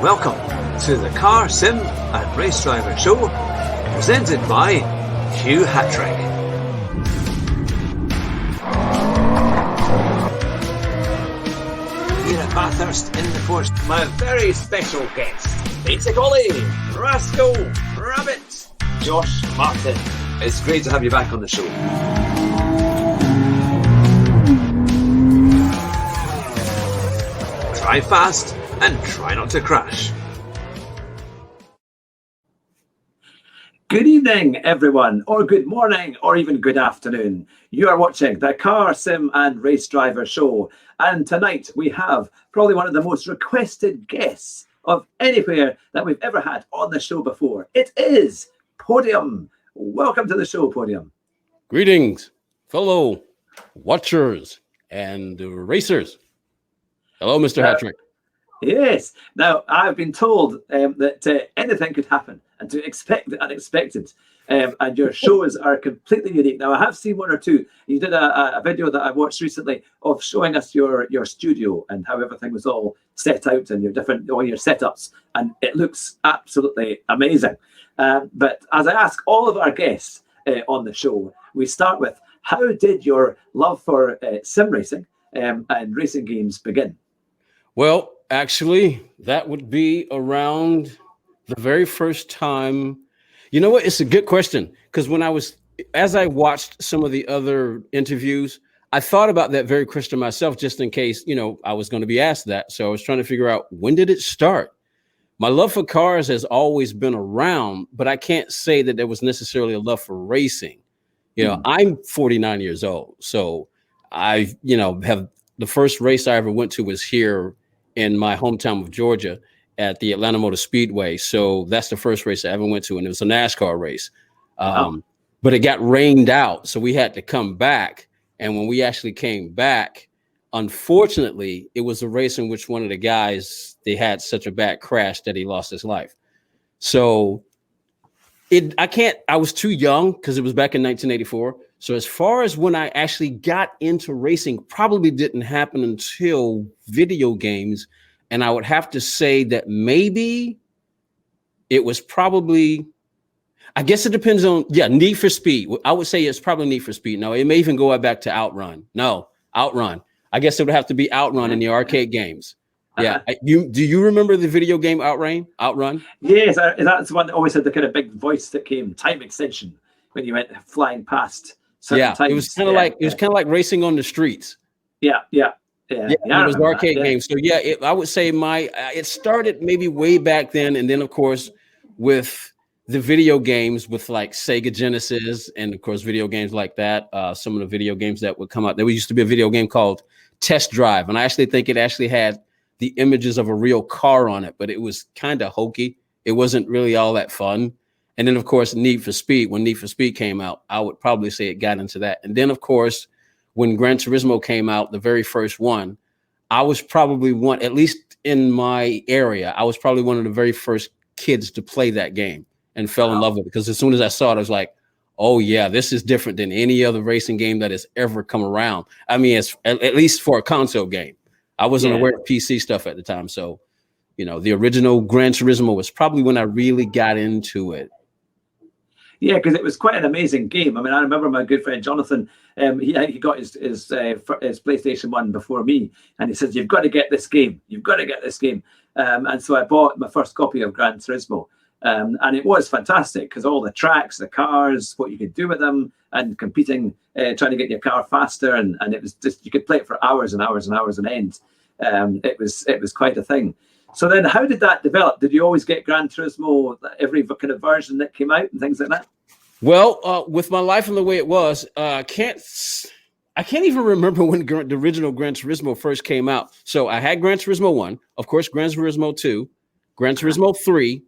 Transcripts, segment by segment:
Welcome to the Car Sim and Race Driver Show, presented by Hugh Hattrick. Here at Bathurst in the Forest, my very special guest, Basic Ollie, Rascal, Rabbit, Josh Martin. It's great to have you back on the show. Drive fast and try not to crash. Good evening, everyone, or good morning, or even good afternoon. You are watching the Car Sim and Race Driver Show, and tonight we have probably one of the most requested guests of anywhere that we've ever had on the show before. It is Podium. Welcome to the show, Podium. Greetings, fellow watchers and racers. Hello, Mr. Hattrick. Yes. Now, I've been told that anything could happen and to expect the unexpected. And your shows are completely unique. Now, I have seen one or two. You did a video that I watched recently of showing us your studio and how everything was all set out and all your setups. And it looks absolutely amazing. But as I ask all of our guests on the show, we start with, how did your love for sim racing and racing games begin? Well, actually, that would be around the very first time. You know what? It's a good question, because as I watched some of the other interviews, I thought about that very question myself, just in case, I was going to be asked that. So I was trying to figure out, when did it start? My love for cars has always been around, but I can't say that there was necessarily a love for racing. I'm 49 years old. So I, have the first race I ever went to was here in my hometown of Georgia at the Atlanta Motor Speedway. So that's the first race I ever went to. And it was a NASCAR race. But it got rained out. So we had to come back. And when we actually came back, unfortunately, it was a race in which one of the guys, they had such a bad crash that he lost his life. So I was too young, because it was back in 1984. So as far as when I actually got into racing, probably didn't happen until video games. And I would have to say that maybe it was probably, I guess it depends on, Need for Speed. I would say it's probably Need for Speed. No, it may even go back to Outrun. No, Outrun. I guess it would have to be Outrun in the arcade games. Yeah. Do you remember the video game Outrun? Yes, that's the one that always had the kind of big voice that came, time extension, when you went flying past. Times. It was kind of like racing on the streets. Yeah, it was arcade games. So I would say it started maybe way back then, and then of course with the video games with like Sega Genesis, and of course video games like that. Some of the video games that would come out. There used to be a video game called Test Drive, and I actually think it actually had the images of a real car on it, but it was kind of hokey. It wasn't really all that fun. And then, of course, Need for Speed. When Need for Speed came out, I would probably say it got into that. And then, of course, when Gran Turismo came out, the very first one, I was probably one, at least in my area, I was probably one of the very first kids to play that game and fell in love with it. Because as soon as I saw it, I was like, oh, yeah, this is different than any other racing game that has ever come around. I mean, it's at least for a console game. I wasn't aware of PC stuff at the time. So, the original Gran Turismo was probably when I really got into it. Yeah, because it was quite an amazing game. I mean, I remember my good friend Jonathan, he got his PlayStation 1 before me, and he says, you've got to get this game. You've got to get this game. And so I bought my first copy of Gran Turismo. And it was fantastic, because all the tracks, the cars, what you could do with them, and competing, trying to get your car faster. And it was just, you could play it for hours and hours and hours on end. It was quite a thing. So then how did that develop? Did you always get Gran Turismo, every kind of version that came out and things like that? Well, with my life and the way it was, I can't even remember when the original Gran Turismo first came out. So I had Gran Turismo 1, of course, Gran Turismo 2, Gran Turismo 3,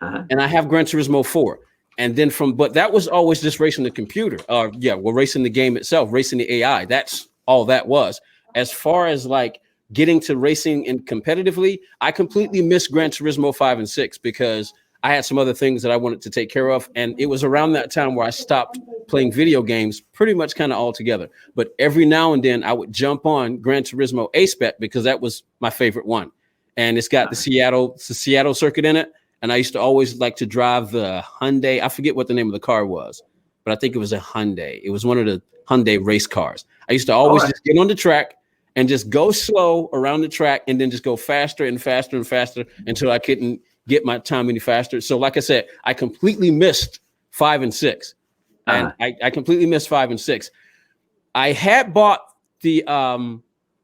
and I have Gran Turismo 4. And then but that was always just racing the computer. Racing the game itself, racing the AI. That's all that was. As far as like getting to racing competitively, I completely missed Gran Turismo 5 and 6 because I had some other things that I wanted to take care of. And it was around that time where I stopped playing video games pretty much kind of altogether. But every now and then I would jump on Gran Turismo A-Spec because that was my favorite one. and it's got the Seattle circuit in it. And I used to always like to drive the Hyundai. I forget what the name of the car was, but I think it was a Hyundai. It was one of the Hyundai race cars. I used to always just get on the track and just go slow around the track and then just go faster and faster and faster until I couldn't get my time any faster. So like I said, I completely missed 5 and 6. And I completely missed 5 and 6. I had bought the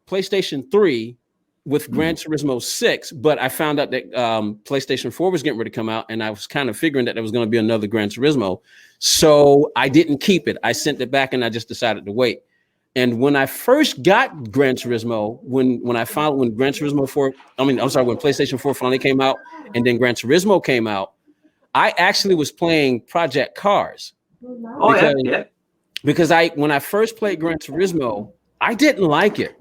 PlayStation 3 with Gran Turismo 6, but I found out that PlayStation 4 was getting ready to come out, and I was kind of figuring that there was going to be another Gran Turismo. So I didn't keep it. I sent it back, and I just decided to wait. And when I first got Gran Turismo, when Gran Turismo 4, when PlayStation 4 finally came out, and then Gran Turismo came out, I actually was playing Project Cars. Because when I first played Gran Turismo, I didn't like it.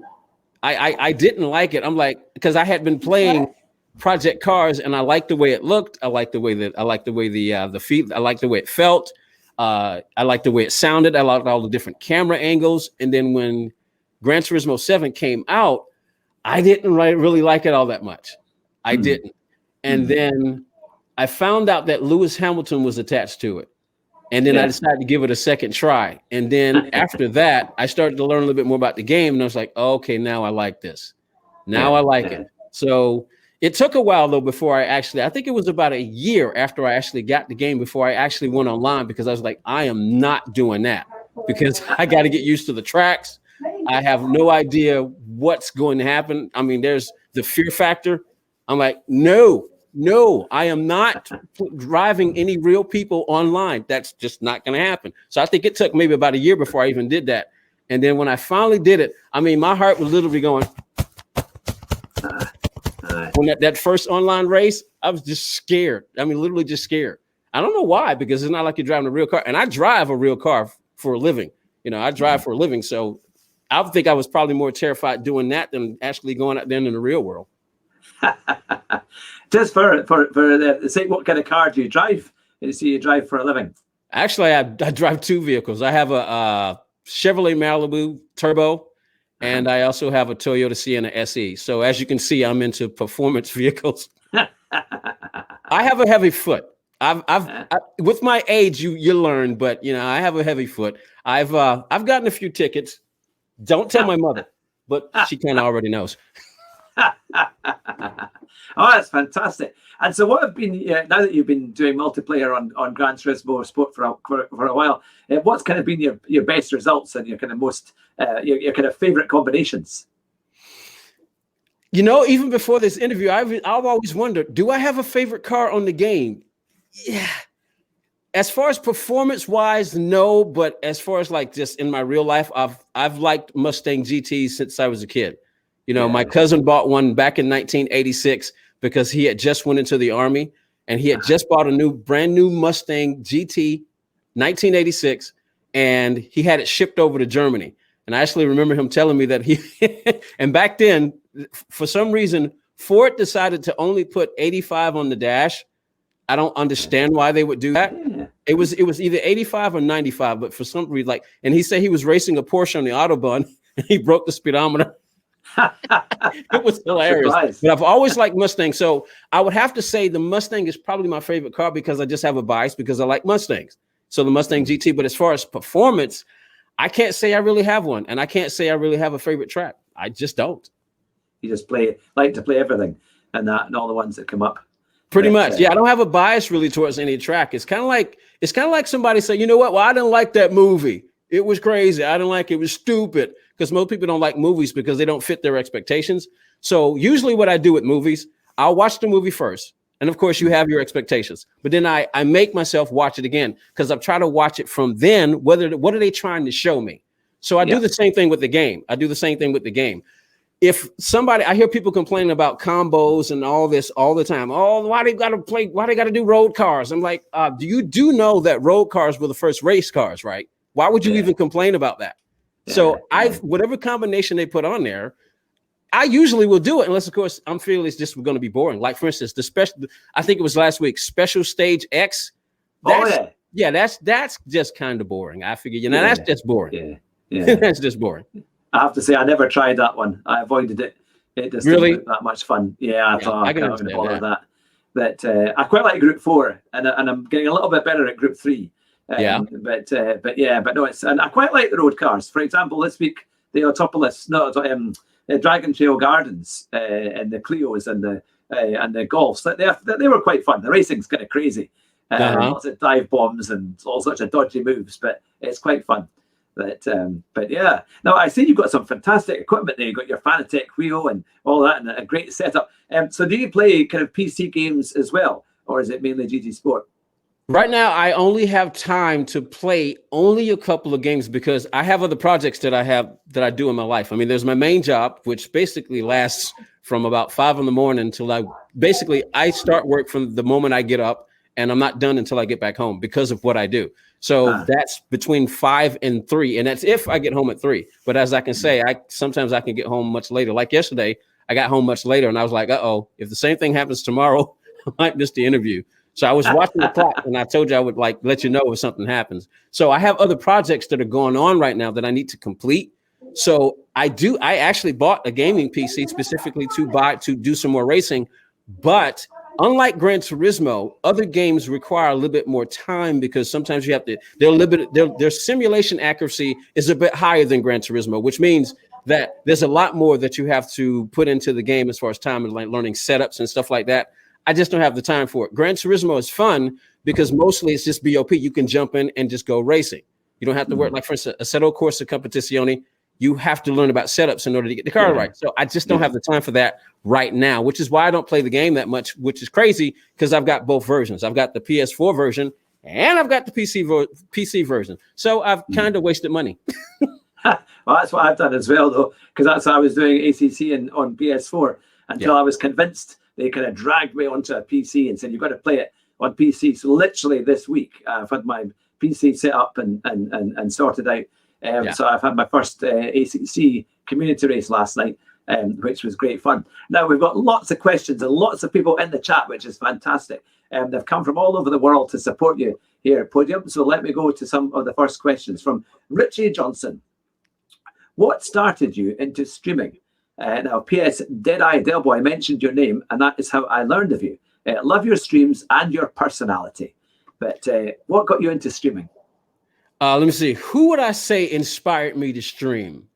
I didn't like it. I'm like, because I had been playing Project Cars and I liked the way it looked. I liked the way the feet. I liked the way it felt. I liked the way it sounded. I liked all the different camera angles. And then when Gran Turismo 7 came out, I didn't really like it all that much. I didn't. And then I found out that Lewis Hamilton was attached to it. And then I decided to give it a second try. And then after that, I started to learn a little bit more about the game. And I was like, oh, okay, now I like this. Now I like it. So it took a while, though, before I think it was about a year after I actually got the game before I actually went online, because I was like, I am not doing that because I got to get used to the tracks. I have no idea what's going to happen. I mean, there's the fear factor. I'm like, no, I am not driving any real people online. That's just not going to happen. So I think it took maybe about a year before I even did that. And then when I finally did it, I mean, my heart was literally going. When that first online race, I was just scared. I mean, literally just scared. I don't know why, because it's not like you're driving a real car. And I drive a real car for a living. I drive for a living. So I think I was probably more terrified doing that than actually going out there in the real world. Just for the sake, what kind of car do you drive? You drive for a living? Actually, I drive 2 vehicles. I have a Chevrolet Malibu Turbo, and I also have a Toyota Sienna SE. So as you can see, I'm into performance vehicles. I have a heavy foot. With my age, you learn, but I have a heavy foot. I've gotten a few tickets. Don't tell my mother, but she kind of already knows. Oh, that's fantastic. And so what have been, now that you've been doing multiplayer on Gran Turismo Sport for a while, what's kind of been your best results and your kind of most, your kind of favorite combinations? Even before this interview, I've always wondered, do I have a favorite car on the game? Yeah. As far as performance wise, no, but as far as like just in my real life, I've liked Mustang GTs since I was a kid. My cousin bought one back in 1986 because he had just went into the Army and he had just bought a brand new Mustang GT 1986, and he had it shipped over to Germany. And I actually remember him telling me that and back then, for some reason, Ford decided to only put 85 on the dash. I don't understand why they would do that. It was either 85 or 95, but for some reason, and he said he was racing a Porsche on the Autobahn and he broke the speedometer. It was hilarious. Surprise. But I've always liked Mustang. So I would have to say the Mustang is probably my favorite car because I just have a bias because I like Mustangs. So the Mustang GT. But as far as performance, I can't say I really have one. And I can't say I really have a favorite track. I just don't. You just like to play everything and all the ones that come up. Pretty much. Yeah. I don't have a bias really towards any track. It's kind of like somebody say, you know what? Well, I didn't like that movie. It was crazy. I didn't like it. It was stupid. Because most people don't like movies because they don't fit their expectations. So usually what I do with movies, I'll watch the movie first. And of course you have your expectations, but then I make myself watch it again because I've tried to watch it from then, what are they trying to show me? So I do the same thing with the game. If I hear people complaining about combos and all this all the time. Oh, why they got to do road cars? I'm like, you do know that road cars were the first race cars, right? Why would you even complain about that? So whatever combination they put on there, I usually will do it unless, of course, I'm feeling it's just going to be boring. Like, for instance, I think it was last week, Special Stage X. That's just kind of boring. I figure, that's just boring. Yeah. That's just boring. I have to say, I never tried that one. I avoided it It just didn't Really? look that much fun. Yeah, I thought I I can can't even understand bother that. that. But I quite like Group 4, and I'm getting a little bit better at Group 3. Yeah. But no, and I quite like the road cars. For example, this week the Autopolis, no, the Dragon Trail Gardens, and the Clios and the Golfs. They were quite fun. The racing's kind of crazy, lots of dive bombs and all sorts of dodgy moves, but it's quite fun. But yeah, now I see you've got some fantastic equipment there. You've got your Fanatec wheel and all that, and a great setup. So do you play kind of PC games as well, or is it mainly GT Sport? Right now, I only have time to play only a couple of games because I have other projects that I do in my life. I mean, there's my main job, which basically lasts from about 5 a.m. until I start work from the moment I get up, and I'm not done until I get back home because of what I do. So that's between 5 and 3, and that's if I get home at 3. But as I can say, sometimes I can get home much later. Like yesterday, I got home much later, and I was like, if the same thing happens tomorrow, I might miss the interview. So I was watching the clock, and I told you I would let you know if something happens. So I have other projects that are going on right now that I need to complete. So I actually bought a gaming PC specifically to do some more racing. But unlike Gran Turismo, other games require a little bit more time because sometimes you have to. Their simulation accuracy is a bit higher than Gran Turismo, which means that there's a lot more that you have to put into the game as far as time and learning setups and stuff like that. I just don't have the time for it. Gran Turismo is fun because mostly it's just BOP. You can jump in and just go racing. You don't have to work. Like, for instance, Assetto Corsa Competizione, you have to learn about setups in order to get the car right. So I just don't have the time for that right now, which is why I don't play the game that much, which is crazy because I've got both versions. I've got the PS4 version and I've got the PC version. So I've kind of wasted money. Well, that's what I've done as well, though, because that's how I was doing ACC on PS4 until I was convinced. They kind of dragged me onto a PC and said, you've got to play it on PC. So literally this week, I've had my PC set up and sorted out. So I've had my first ACC community race last night, which was great fun. Now, we've got lots of questions and lots of people in the chat, which is fantastic. They've come from all over the world to support you here at Podium. So let me go to some of the first questions from Richie Johnson. What started you into streaming? Now, P.S. Deadeye Delboy mentioned your name, and that is how I learned of you. Love your streams and your personality. But what got you into streaming? Let me see. Who would I say inspired me to stream?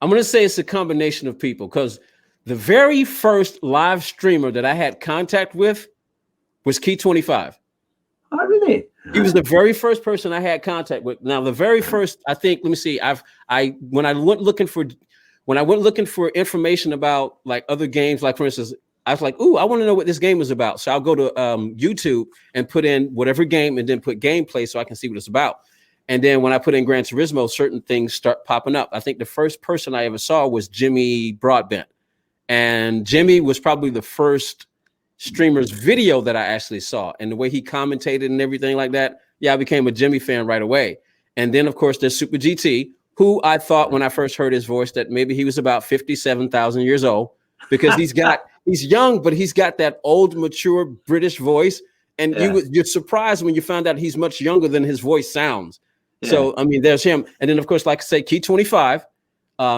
I'm going to say it's a combination of people because the very first live streamer that I had contact with was Key 25. Oh, really? He was the very first person I had contact with. Now, the very first, I think, let me see. When I went looking for information about like other games, like for instance, I was like, "Ooh, I want to know what this game is about." So I'll go to YouTube and put in whatever game, and then put gameplay so I can see what it's about. And then when I put in Gran Turismo, certain things start popping up. I think the first person I ever saw was Jimmy Broadbent, and Jimmy was probably the first streamer's video that I actually saw, and the way he commentated and everything like that. Yeah, I became a Jimmy fan right away. And then, of course, there's Super GT, who I thought when I first heard his voice that maybe he was about 57,000 years old because he's young, but he's got that old, mature British voice. And you're surprised when you found out he's much younger than his voice sounds. Yeah. So, I mean, there's him. And then, of course, like I say, Key 25,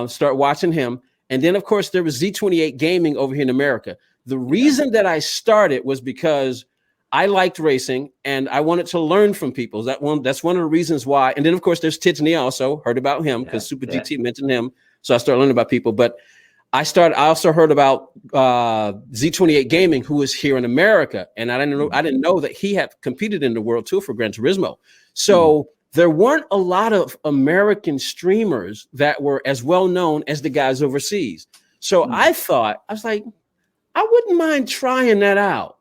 start watching him. And then, of course, there was Z28 Gaming over here in America. The reason that I started was because I liked racing and I wanted to learn from people. That's one of the reasons why. And then, of course, there's Tidney also. Heard about him because Super GT mentioned him. So I started learning about people. But I also heard about Z28 Gaming, who was here in America. And I didn't know that he had competed in the World Tour for Gran Turismo. So there weren't a lot of American streamers that were as well known as the guys overseas. So I was like, I wouldn't mind trying that out.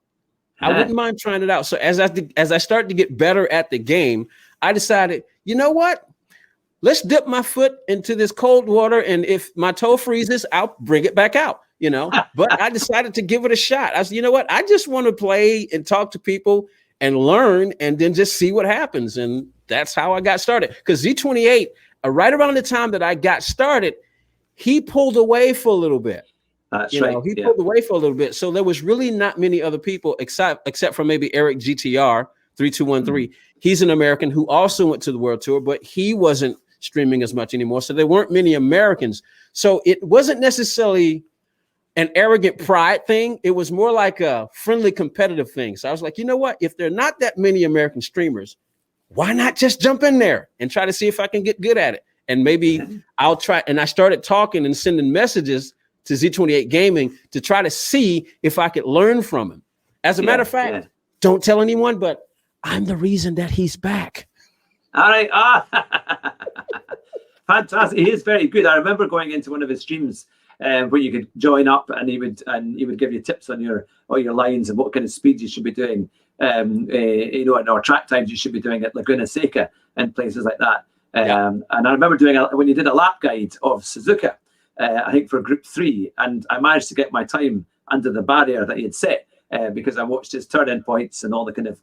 I wouldn't mind trying it out. So as I started to get better at the game, I decided, you know what? Let's dip my foot into this cold water, and if my toe freezes, I'll bring it back out, you know. But I decided to give it a shot. I said, you know what? I just want to play and talk to people and learn, and then just see what happens. And that's how I got started. Because Z28, right around the time that I got started, he pulled away for a little bit. He pulled away for a little bit. So there was really not many other people except for maybe Eric GTR 3213. He's an American who also went to the World Tour, but he wasn't streaming as much anymore. So there weren't many Americans. So it wasn't necessarily an arrogant pride thing. It was more like a friendly competitive thing. So I was like, you know what? If there are not that many American streamers, why not just jump in there and try to see if I can get good at it? And maybe I'll try. And I started talking and sending messages to Z28 Gaming to try to see if I could learn from him. As a matter of fact, don't tell anyone, but I'm the reason that he's back. All right. Fantastic. He is very good. I remember going into one of his streams where you could join up, and he would give you tips on your lines and what kind of speeds you should be doing, or track times you should be doing at Laguna Seca and places like that. And I remember doing when you did a lap guide of Suzuka, I think for Group 3, and I managed to get my time under the barrier that he had set because I watched his turn-in points and all the kind of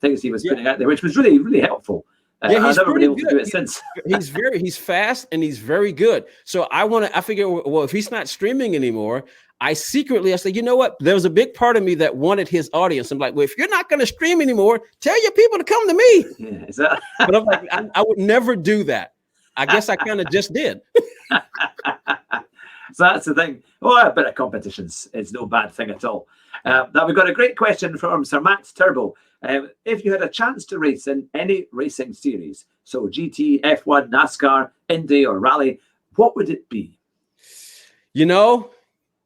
things he was putting out there, which was really, really helpful. I've never been able to do it since. He's fast and he's very good. So I figure, well, if he's not streaming anymore, I said, you know what? There was a big part of me that wanted his audience. I'm like, well, if you're not going to stream anymore, tell your people to come to me. Yeah, is that? But I'm like, I would never do that. I guess I kind of just did. So that's the thing. A bit of competition's is no bad thing at all. Now we've got a great question from Sir Max Turbo. If you had a chance to race in any racing series, so GT, F1, NASCAR, Indy, or Rally, what would it be?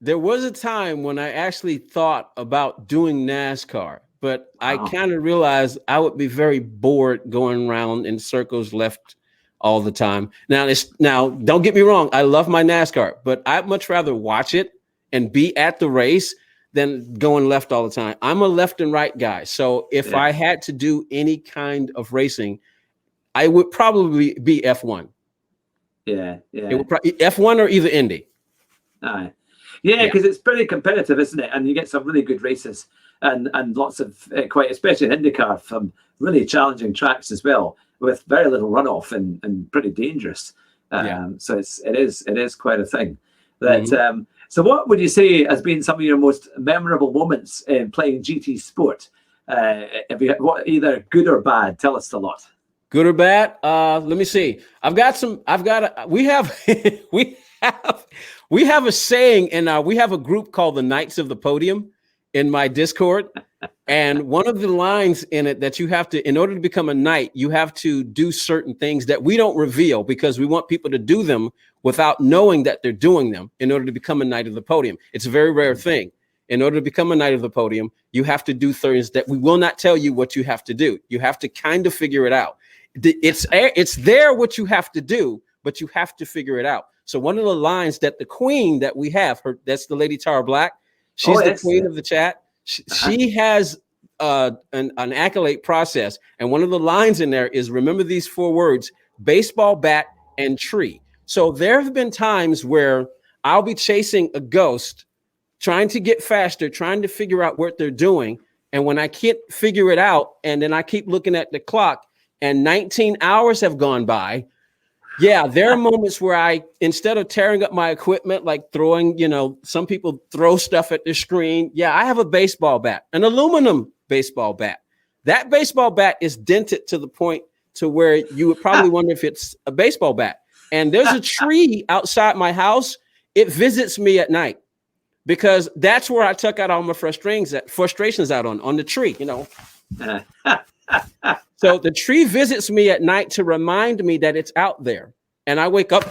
There was a time when I actually thought about doing NASCAR, but I kind of realized I would be very bored going around in circles left all the time. Now, don't get me wrong. I love my NASCAR, but I'd much rather watch it and be at the race than going left all the time. I'm a left and right guy. So if I had to do any kind of racing, I would probably be F1. Yeah. It would F1 or either Indy. Because it's pretty competitive, isn't it? And you get some really good races and lots of especially in IndyCar, from really challenging tracks as well, with very little runoff and pretty dangerous. So it is quite a thing. That so what would you say has been some of your most memorable moments in playing GT Sport? Either good or bad? Tell us a lot. Good or bad? Let me see. We have a saying, and we have a group called the Knights of the Podium in my Discord. And one of the lines in it that you have to, in order to become a knight, you have to do certain things that we don't reveal because we want people to do them without knowing that they're doing them in order to become a Knight of the Podium. It's a very rare thing. In order to become a Knight of the Podium, you have to do things that we will not tell you what you have to do. You have to kind of figure it out. It's there what you have to do, but you have to figure it out. So one of the lines that the queen that we have, that's the Lady Tara Black. She's the queen of the chat. She has an accolade process. And one of the lines in there is, remember these 4 words: baseball bat and tree. So there have been times where I'll be chasing a ghost, trying to get faster, trying to figure out what they're doing. And when I can't figure it out, and then I keep looking at the clock and 19 hours have gone by. Yeah, there are moments where I, instead of tearing up my equipment, like throwing, some people throw stuff at the screen. Yeah, I have a baseball bat, an aluminum baseball bat. That baseball bat is dented to the point to where you would probably wonder if it's a baseball bat. And there's a tree outside my house. It visits me at night because that's where I took out all my frustrations out on the tree, So the tree visits me at night to remind me that it's out there. And I wake up,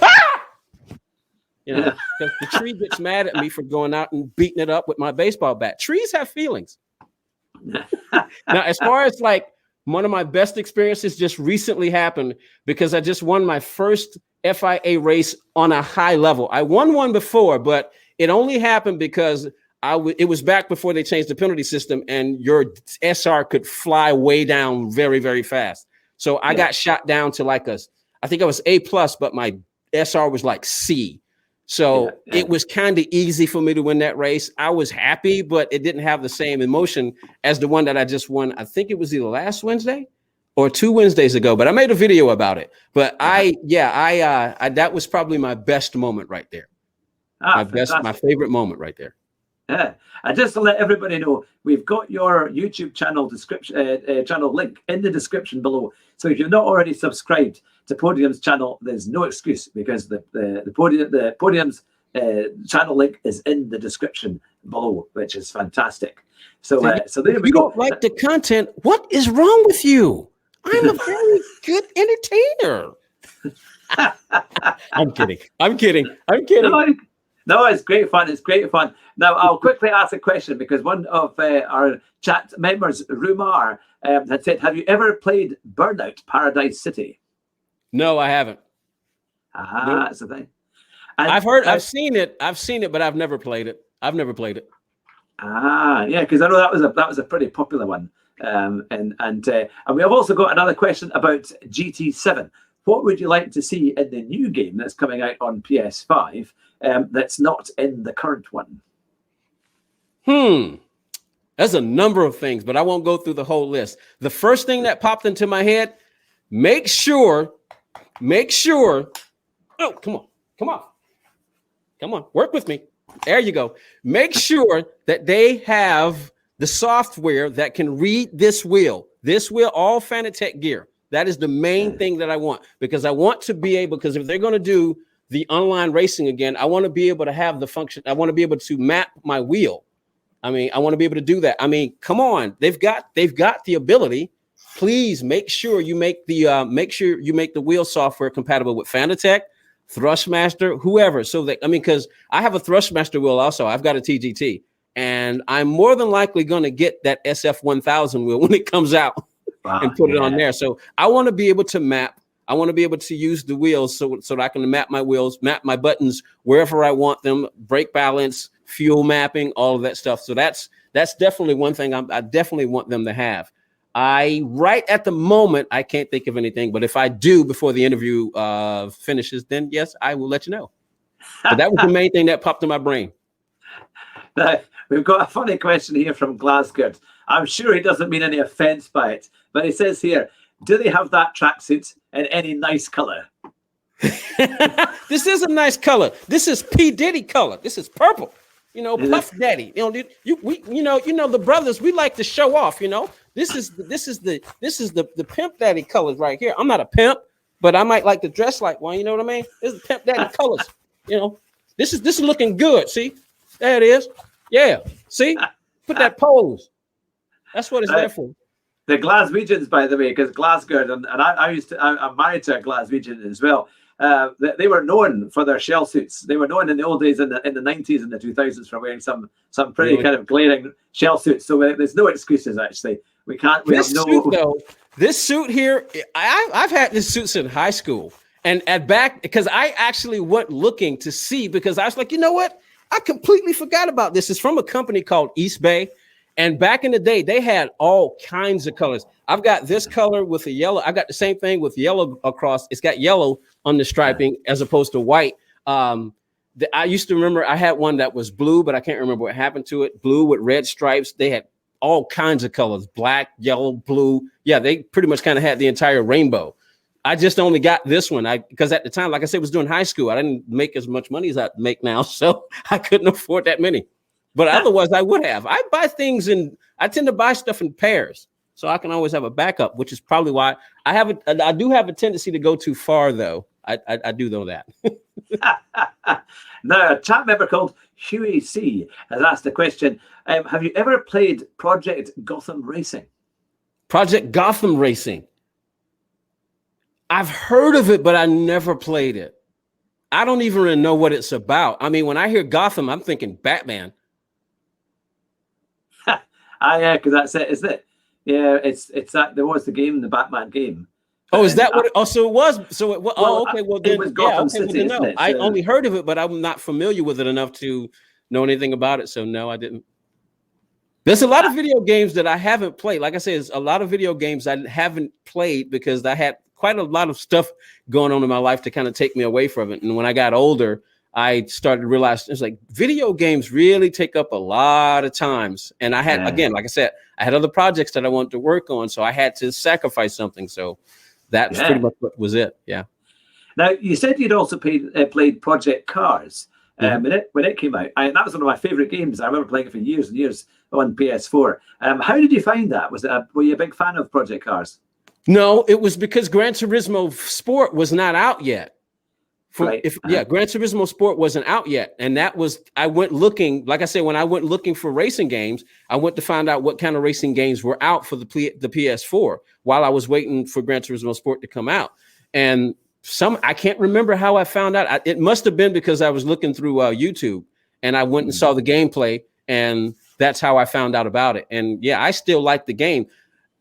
because the tree gets mad at me for going out and beating it up with my baseball bat. Trees have feelings. Now, as far as one of my best experiences just recently happened because I just won my first FIA race on a high level. I won one before, but it only happened because it was back before they changed the penalty system, and your SR could fly way down very, very fast. So I got shot down to I think I was A+, but my SR was like C. So it was kind of easy for me to win that race. I was happy, but it didn't have the same emotion as the one that I just won. I think it was either last Wednesday or 2 Wednesdays ago, but I made a video about it. But that was probably my best moment right there. My favorite moment right there. Yeah, and just to let everybody know, we've got your YouTube channel description, channel link in the description below. So if you've not already subscribed to Podium's channel, there's no excuse because the Podium's channel link is in the description below, which is fantastic. So so there if we you go. don't like the content, what is wrong with you? I'm a very good entertainer. I'm kidding. No, it's great fun. It's great fun. Now, I'll quickly ask a question because one of our chat members, Rumar, had said, have you ever played Burnout Paradise City? No, I haven't. Nope. That's the thing. And I've seen it, but I've never played it. Yeah, because I know that was a pretty popular one. And we have also got another question about GT7. What would you like to see in the new game that's coming out on PS5 that's not in the current one? There's a number of things, but I won't go through the whole list. The first thing that popped into my head, make sure. Oh, come on, work with me. There you go. Make sure that they have the software that can read this wheel, all Fanatec gear. That is the main thing that I want, because I want to be able, because if they're going to do the online racing again, I want to be able to have the function. I want to be able to map my wheel. I mean, I want to be able to do that. I mean, come on, they've got the ability. Please make sure you make the wheel software compatible with Fanatec, Thrustmaster, whoever. So that, I mean, because I have a Thrustmaster wheel also. I've got a TGT, and I'm more than likely going to get that SF1000 wheel when it comes out. Wow, and put it on there. So I want to be able to map. I want to be able to use the wheels so that I can map my wheels, map my buttons wherever I want them, brake balance, fuel mapping, all of that stuff. So that's definitely one thing I definitely want them to have. Right at the moment, I can't think of anything, but if I do before the interview finishes, then yes, I will let you know. But that was the main thing that popped in my brain. Now, we've got a funny question here from Glasgow. I'm sure he doesn't mean any offense by it, but he says here, do they have that tracksuit in any nice color? This is a nice color. This is P. Diddy color. This is purple. You know, Puff Daddy. You know, the brothers, we like to show off, you know. This is the pimp daddy colors right here. I'm not a pimp, but I might like to dress like one, you know what I mean? This is pimp daddy colors. You know, this is looking good. See? There it is. Yeah. See? Put that pose. That's what it's there for. The Glaswegians, by the way, because Glasgow, and I'm married to a Glaswegian as well. They were known for their shell suits. They were known in the old days in the 90s and the 2000s for wearing some pretty kind of glaring shell suits. So there's no excuses, actually. This suit here, I've had this suit since high school. And because I actually went looking to see, because I was like, you know what? I completely forgot about this. It's from a company called East Bay. And back in the day, they had all kinds of colors. I've got this color with a yellow. I got the same thing with yellow across. It's got yellow on the striping as opposed to white. I used to remember I had one that was blue, but I can't remember what happened to it. Blue with red stripes. They had all kinds of colors, black, yellow, blue. Yeah, they pretty much kind of had the entire rainbow. I just only got this one. Because at the time, like I said, I was doing high school. I didn't make as much money as I make now, so I couldn't afford that many. But otherwise, I would have. I tend to buy stuff in pairs, so I can always have a backup, which is probably why I do have a tendency to go too far, though. I do know that. Now, a chat member called Huey C has asked a question. Have you ever played Project Gotham Racing? Project Gotham Racing. I've heard of it, but I never played it. I don't even really know what it's about. I mean, when I hear Gotham, I'm thinking Batman. Yeah, because that's it, isn't it? Yeah, it's that. There was the game, the Batman game. Oh, is that what? So it was. So it was. Oh, okay. Well, then, it was Gotham City, well, no. I only heard of it, but I'm not familiar with it enough to know anything about it. So no, I didn't. There's a lot of video games that I haven't played. Like I said, there's a lot of video games I haven't played because I had quite a lot of stuff going on in my life to kind of take me away from it. And when I got older, I started to realize it's like video games really take up a lot of times. And I had, again, like I said, I had other projects that I wanted to work on. So I had to sacrifice something. So that's pretty much what was it. Yeah. Now, you said you'd also played Project Cars when it came out. That was one of my favorite games. I remember playing it for years and years on PS4. How did you find that? Were you a big fan of Project Cars? No, it was because Gran Turismo Sport was not out yet. Right. Gran Turismo Sport wasn't out yet, and I went looking. Like I said, when I went looking for racing games, I went to find out what kind of racing games were out for the PS4 while I was waiting for Gran Turismo Sport to come out. And I can't remember how I found out. It must have been because I was looking through YouTube, and I went and saw the gameplay, and that's how I found out about it. And yeah, I still like the game.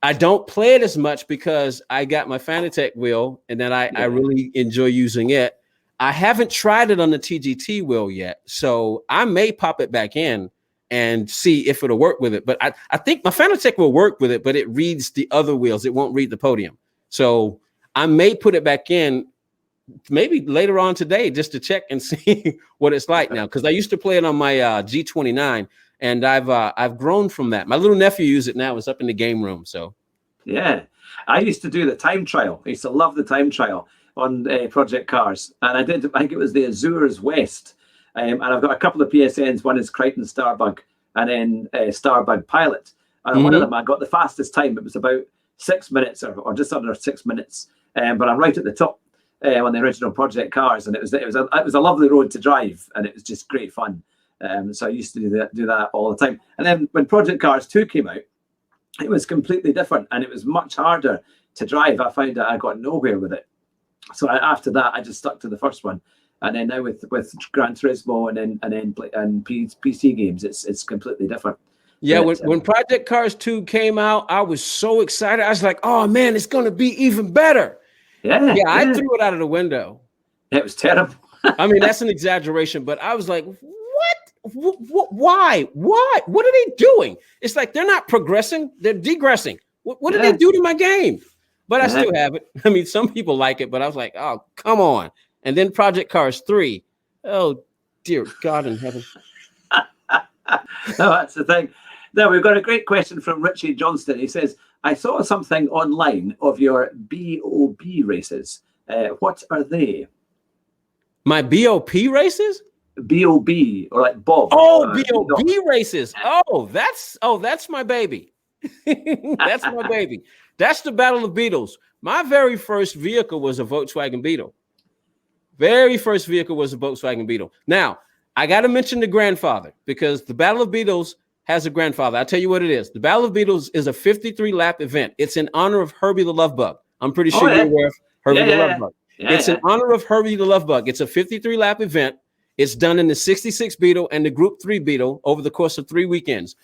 I don't play it as much because I got my Fanatec wheel, and then I really enjoy using it. I haven't tried it on the TGT wheel yet, so I may pop it back in and see if it'll work with it. But I think my Fanatec will work with it, but it reads the other wheels. It won't read the Podium. So I may put it back in maybe later on today just to check and see what it's like now, because I used to play it on my G29, and I've grown from that. My little nephew uses it now. It's up in the game room. So yeah, I used to do the time trial. I used to love the time trial on Project Cars, and I think it was the Azures West, and I've got a couple of PSNs. One is Crichton Starbug, and then Starbug Pilot, and one of them I got the fastest time. It was about 6 minutes or just under 6 minutes, but I'm right at the top on the original Project Cars, and it was a lovely road to drive, and it was just great fun. So I used to do that all the time. And then when Project Cars 2 came out, it was completely different, and it was much harder to drive. I found that I got nowhere with it. So after that, I just stuck to the first one, and then now with Gran Turismo and PC games, it's completely different. Yeah, when Project Cars 2 came out, I was so excited. I was like, "Oh man, it's going to be even better!" Yeah, I threw it out of the window. It was terrible. I mean, that's an exaggeration, but I was like, "What? Why? What are they doing?" It's like they're not progressing; they're degressing. What did they do to my game? But I still have it. I mean, some people like it, but I was like, oh, come on. And then Project Cars 3. Oh, dear God in heaven. No, that's the thing. Now, we've got a great question from Richie Johnston. He says, I saw something online of your BOB races. What are they? My BOP races? BOB, or like Bob. Oh, BOB races. Oh, that's my baby. That's my baby. That's the Battle of Beatles. My very first vehicle was a Volkswagen Beetle. Very first vehicle was a Volkswagen Beetle. Now, I got to mention the grandfather, because the Battle of Beatles has a grandfather. I'll tell you what it is. The Battle of Beatles is a 53-lap event. It's in honor of Herbie the Love Bug. I'm pretty sure you're aware of Herbie the Love Bug. It's in honor of Herbie the Love Bug. It's a 53-lap event. It's done in the 66 Beetle and the Group 3 Beetle over the course of 3 weekends.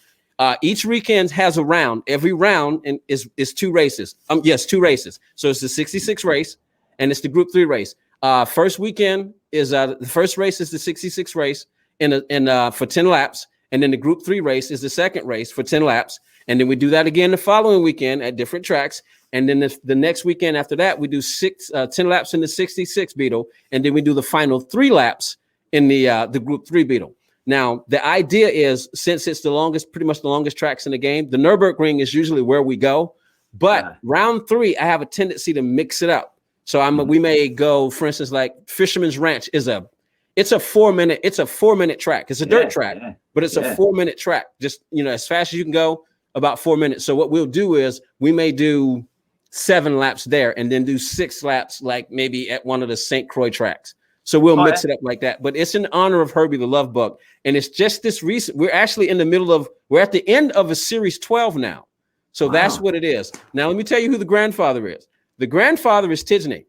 Each weekend has a round. Every round is 2 races. Yes, 2 races. So it's the 66 race and it's the Group 3 race. First weekend is the first race is the 66 race for 10 laps, and then the Group 3 race is the second race for 10 laps, and then we do that again the following weekend at different tracks, and then the next weekend after that we do 10 laps in the 66 Beetle, and then we do the final 3 laps in the Group 3 Beetle. Now, the idea is, since it's pretty much the longest tracks in the game, the Nürburgring is usually where we go. But round 3, I have a tendency to mix it up. So we may go, for instance, like Fisherman's Ranch it's a 4-minute track. It's a dirt track, but it's a 4-minute track. Just, as fast as you can go, about 4 minutes. So what we'll do is we may do 7 laps there and then do 6 laps, like maybe at one of the St. Croix tracks. So we'll mix it up like that. But it's in honor of Herbie the Love Bug. And it's just this recent. We're actually we're at the end of a Series 12 now. So that's what it is. Now, let me tell you who the grandfather is. The grandfather is Tidney.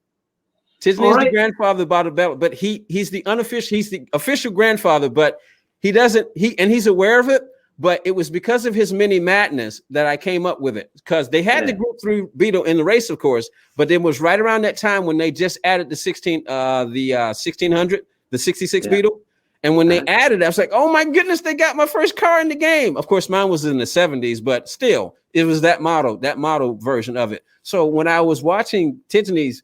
Tidney is the grandfather of Bottle Bell, but he's the official grandfather, but he's aware of it. But it was because of his mini madness that I came up with it, because they had the Group 3 Beetle in the race, of course, but it was right around that time when they just added the 1600, the 66 Beetle. And when they added it, I was like, oh my goodness, they got my first car in the game. Of course, mine was in the 70s, but still, it was that model version of it. So when I was watching Tidney's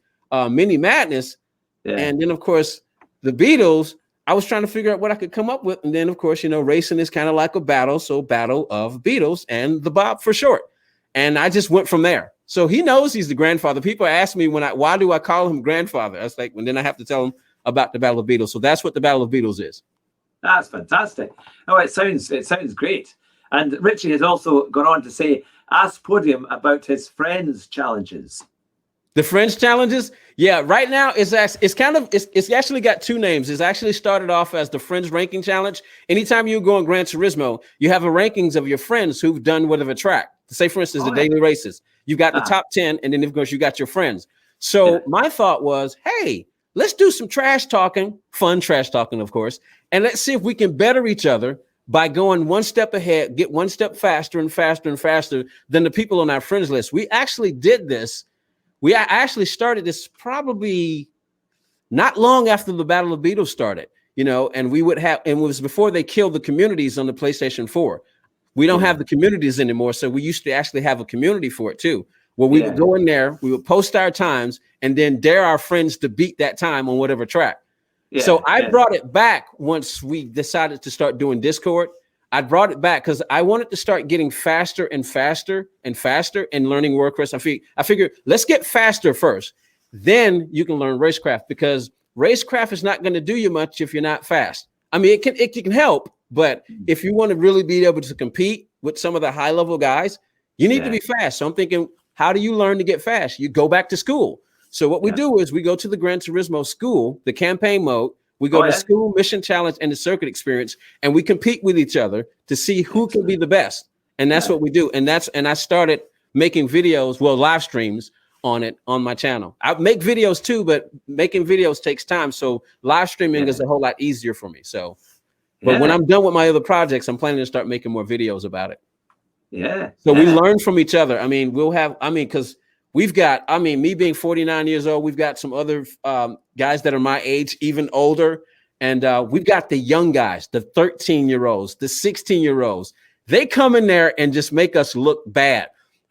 mini madness, and then of course the Beatles, I was trying to figure out what I could come up with. And then, of course, racing is kind of like a battle. So Battle of Beatles and the Bob for short. And I just went from there. So he knows he's the grandfather. People ask me why do I call him grandfather? I was like, and then I have to tell him about the Battle of Beatles. So that's what the Battle of Beatles is. That's fantastic. Oh, it sounds great. And Richie has also gone on to say, ask Podium about his friends' challenges. The French challenges? Yeah, right now it's actually got two names. It's actually started off as the Friends Ranking Challenge. Anytime you go on Gran Turismo, you have a rankings of your friends who've done whatever track. Say, for instance, the daily races. You've got the top 10, and then of course you got your friends. So my thought was, hey, let's do some trash talking, fun trash talking, of course, and let's see if we can better each other by going one step ahead, get one step faster and faster and faster than the people on our friends list. We actually did this. We actually started this probably not long after the Battle of Beatles started, and we would have, and it was before they killed the communities on the PlayStation 4. We don't have the communities anymore. So we used to actually have a community for it too, where we would go in there, we would post our times and then dare our friends to beat that time on whatever track. So I brought it back once we decided to start doing Discord. I brought it back because I wanted to start getting faster and faster and faster and learning WordPress. I figured let's get faster first. Then you can learn racecraft, because racecraft is not going to do you much if you're not fast. I mean, it can help, but if you want to really be able to compete with some of the high level guys, you need to be fast. So I'm thinking, how do you learn to get fast? You go back to school. So what we do is we go to the Gran Turismo school, the campaign mode. We go to school, mission challenge, and the circuit experience, and we compete with each other to see who can be the best. And that's what we do. And I started making videos, live streams on it on my channel. I make videos too, but making videos takes time. So live streaming is a whole lot easier for me. So, but when I'm done with my other projects, I'm planning to start making more videos about it. So we learn from each other. I mean, because we've got, me being 49 years old, we've got some other guys that are my age, even older. And we've got the young guys, the 13-year-olds, the 16-year-olds. They come in there and just make us look bad.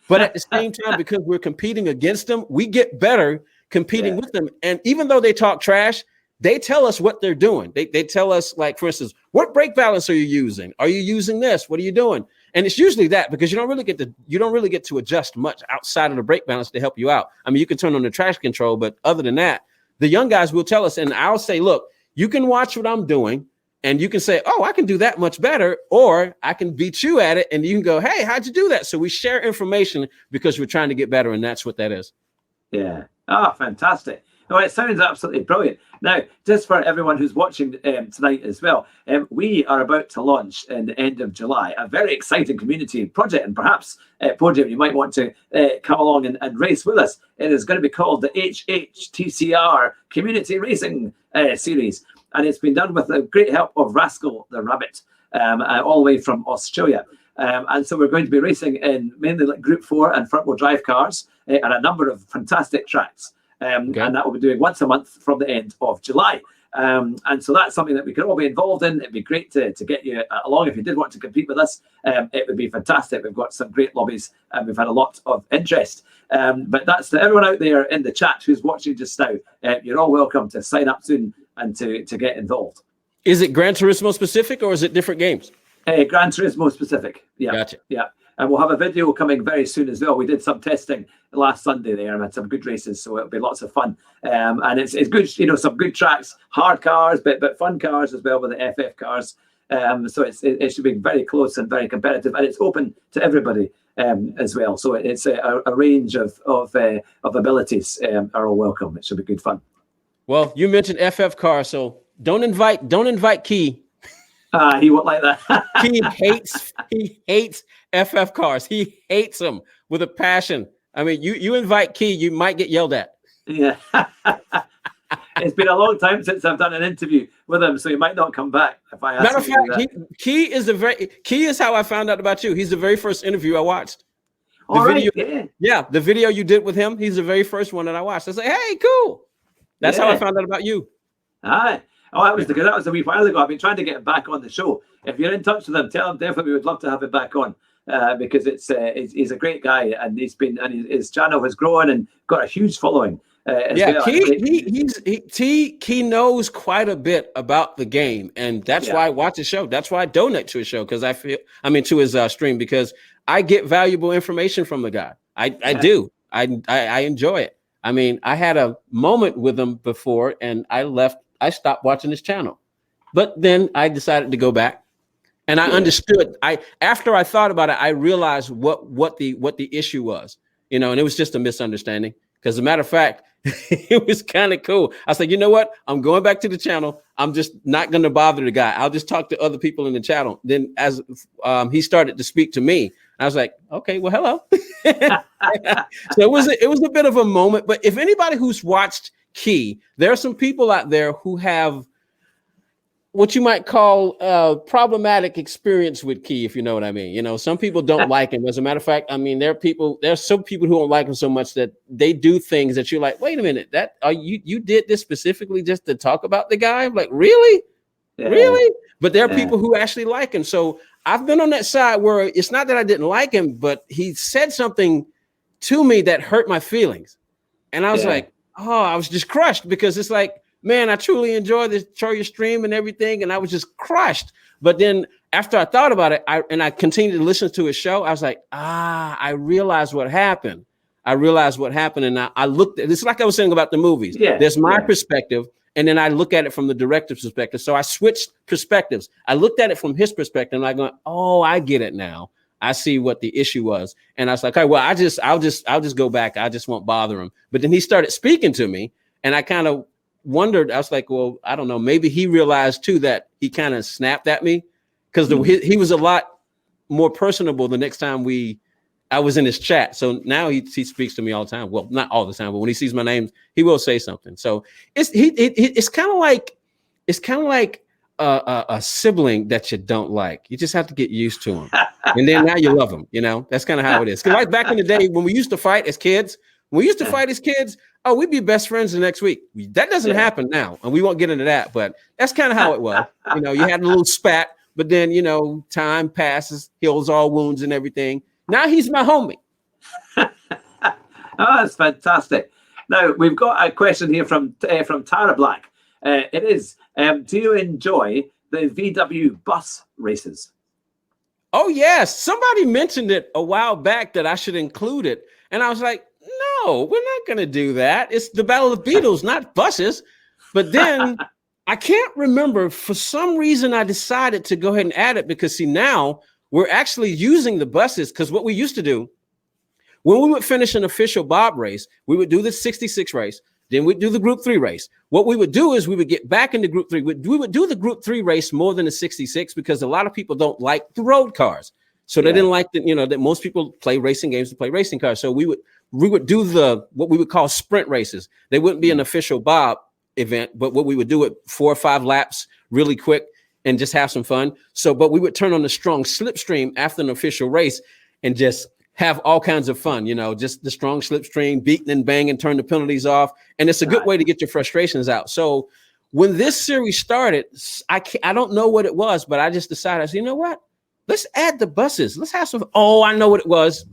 But at the same time, because we're competing against them, we get better competing with them. And even though they talk trash, they tell us what they're doing. They tell us, like, for instance, what brake balance are you using? Are you using this? What are you doing? And it's usually that, because you don't really get to adjust much outside of the brake balance to help you out. I mean, you can turn on the traction control, but other than that, the young guys will tell us, and I'll say, look, you can watch what I'm doing, and you can say, oh, I can do that much better, or I can beat you at it, and you can go, hey, how'd you do that? So we share information because we're trying to get better, and that's what that is. Yeah. Oh, fantastic. Oh, it sounds absolutely brilliant. Now, just for everyone who's watching tonight as well, we are about to launch in the end of July a very exciting community project, and perhaps Podium, you might want to come along and race with us. It is going to be called the HHTCR Community Racing Series, and it's been done with the great help of Rascal the Rabbit, all the way from Australia. And so we're going to be racing in mainly like Group 4 and front-wheel drive cars and a number of fantastic tracks. And that will be doing once a month from the end of July. And so that's something that we could all be involved in. It'd be great to get you along if you did want to compete with us. It would be fantastic. We've got some great lobbies and we've had a lot of interest. But that's to everyone out there in the chat who's watching just now. You're all welcome to sign up soon and to get involved. Is it Gran Turismo specific or is it different games? Gran Turismo specific. Yeah. Gotcha. Yeah. And we'll have a video coming very soon as well. We did some testing last Sunday there and had some good races, so it'll be lots of fun. And it's good, some good tracks, hard cars, but fun cars as well with the FF cars. So it should be very close and very competitive, and it's open to everybody as well. So it's a range of abilities are all welcome. It should be good fun. Well, you mentioned FF cars, so don't invite Key. He won't like that. He hates FF cars. He hates them with a passion. I mean, you invite Key, you might get yelled at. Yeah. It's been a long time since I've done an interview with him, so he might not come back if I ask Matter of him fact, Key is how I found out about you. He's the very first interview I watched. The video you did with him, he's the very first one that I watched. I said, hey, cool. That's how I found out about you. Aye. Oh, that was a wee while ago. I've been trying to get him back on the show. If you're in touch with him, tell him definitely we would love to have him back on because he's a great guy and his channel has grown and got a huge following. Well. He knows quite a bit about the game, and that's why I watch his show. That's why I donate to his show to his stream, because I get valuable information from the guy. I do. I enjoy it. I mean, I had a moment with him before, and I stopped watching his channel, but then I decided to go back, and I understood. After I thought about it, I realized what the issue was, and it was just a misunderstanding. Because as a matter of fact, It was kind of cool. I was like, you know what? I'm going back to the channel. I'm just not going to bother the guy. I'll just talk to other people in the channel. Then as he started to speak to me, I was like, okay, well, hello. So it was a bit of a moment. But if anybody who's watched Key, there are some people out there who have what you might call problematic experience with Key, if you know what I mean. You know, some people don't like him. As a matter of fact, I mean, there's some people who don't like him so much that they do things that you're like, wait a minute, that you did this specifically just to talk about the guy? I'm like, really? Yeah. Really? But there are people who actually like him. So I've been on that side where it's not that I didn't like him, but he said something to me that hurt my feelings. And I was like, oh, I was just crushed, because it's like, man, I truly enjoy your stream and everything. And I was just crushed. But then after I thought about it, I continued to listen to his show, I was like, I realized what happened. And I looked at it's like I was saying about the movies. Yeah, there's my perspective. And then I look at it from the director's perspective. So I switched perspectives. I looked at it from his perspective, and I go, oh, I get it now. I see what the issue was. And I was like, okay, well, I'll just go back. I just won't bother him. But then he started speaking to me, and I kind of wondered, I was like, well, I don't know, maybe he realized too that he kind of snapped at me, because he was a lot more personable the next time I was in his chat. So now he speaks to me all the time. Well, not all the time, but when he sees my name, he will say something. So it's kind of like a sibling that you don't like. You just have to get used to him, and then now you love him. You know, that's kind of how it is. Because like back in the day when we used to fight as kids, oh, we'd be best friends the next week. That doesn't happen now, and we won't get into that, but that's kind of how it was. You know, you had a little spat, but then, you know, time passes, heals all wounds and everything. Now he's my homie. Oh, that's fantastic. Now, we've got a question here from Tara Black. It is, do you enjoy the VW bus races? Oh, yes. Somebody mentioned it a while back that I should include it. And I was like, no, we're not going to do that. It's the Battle of the Beatles, not buses. But then I can't remember. For some reason, I decided to go ahead and add it, because see, now we're actually using the buses. Because what we used to do, when we would finish an official Bob race, we would do the 66 race. Then we'd do the Group 3 race. What we would do is we would get back into Group 3. We would do the Group 3 race more than the 66, because a lot of people don't like the road cars. So they didn't like that most people play racing games to play racing cars. So we would do what we would call sprint races. They wouldn't be an official Bob event, but what we would do it 4 or 5 laps really quick and just have some fun. So, but we would turn on the strong slipstream after an official race and just have all kinds of fun, just the strong slipstream, beating and banging, turn the penalties off. And it's a good way to get your frustrations out. So when this series started, I don't know what it was, but I just decided, I said, you know what? Let's add the buses. Let's have some. Oh, I know what it was.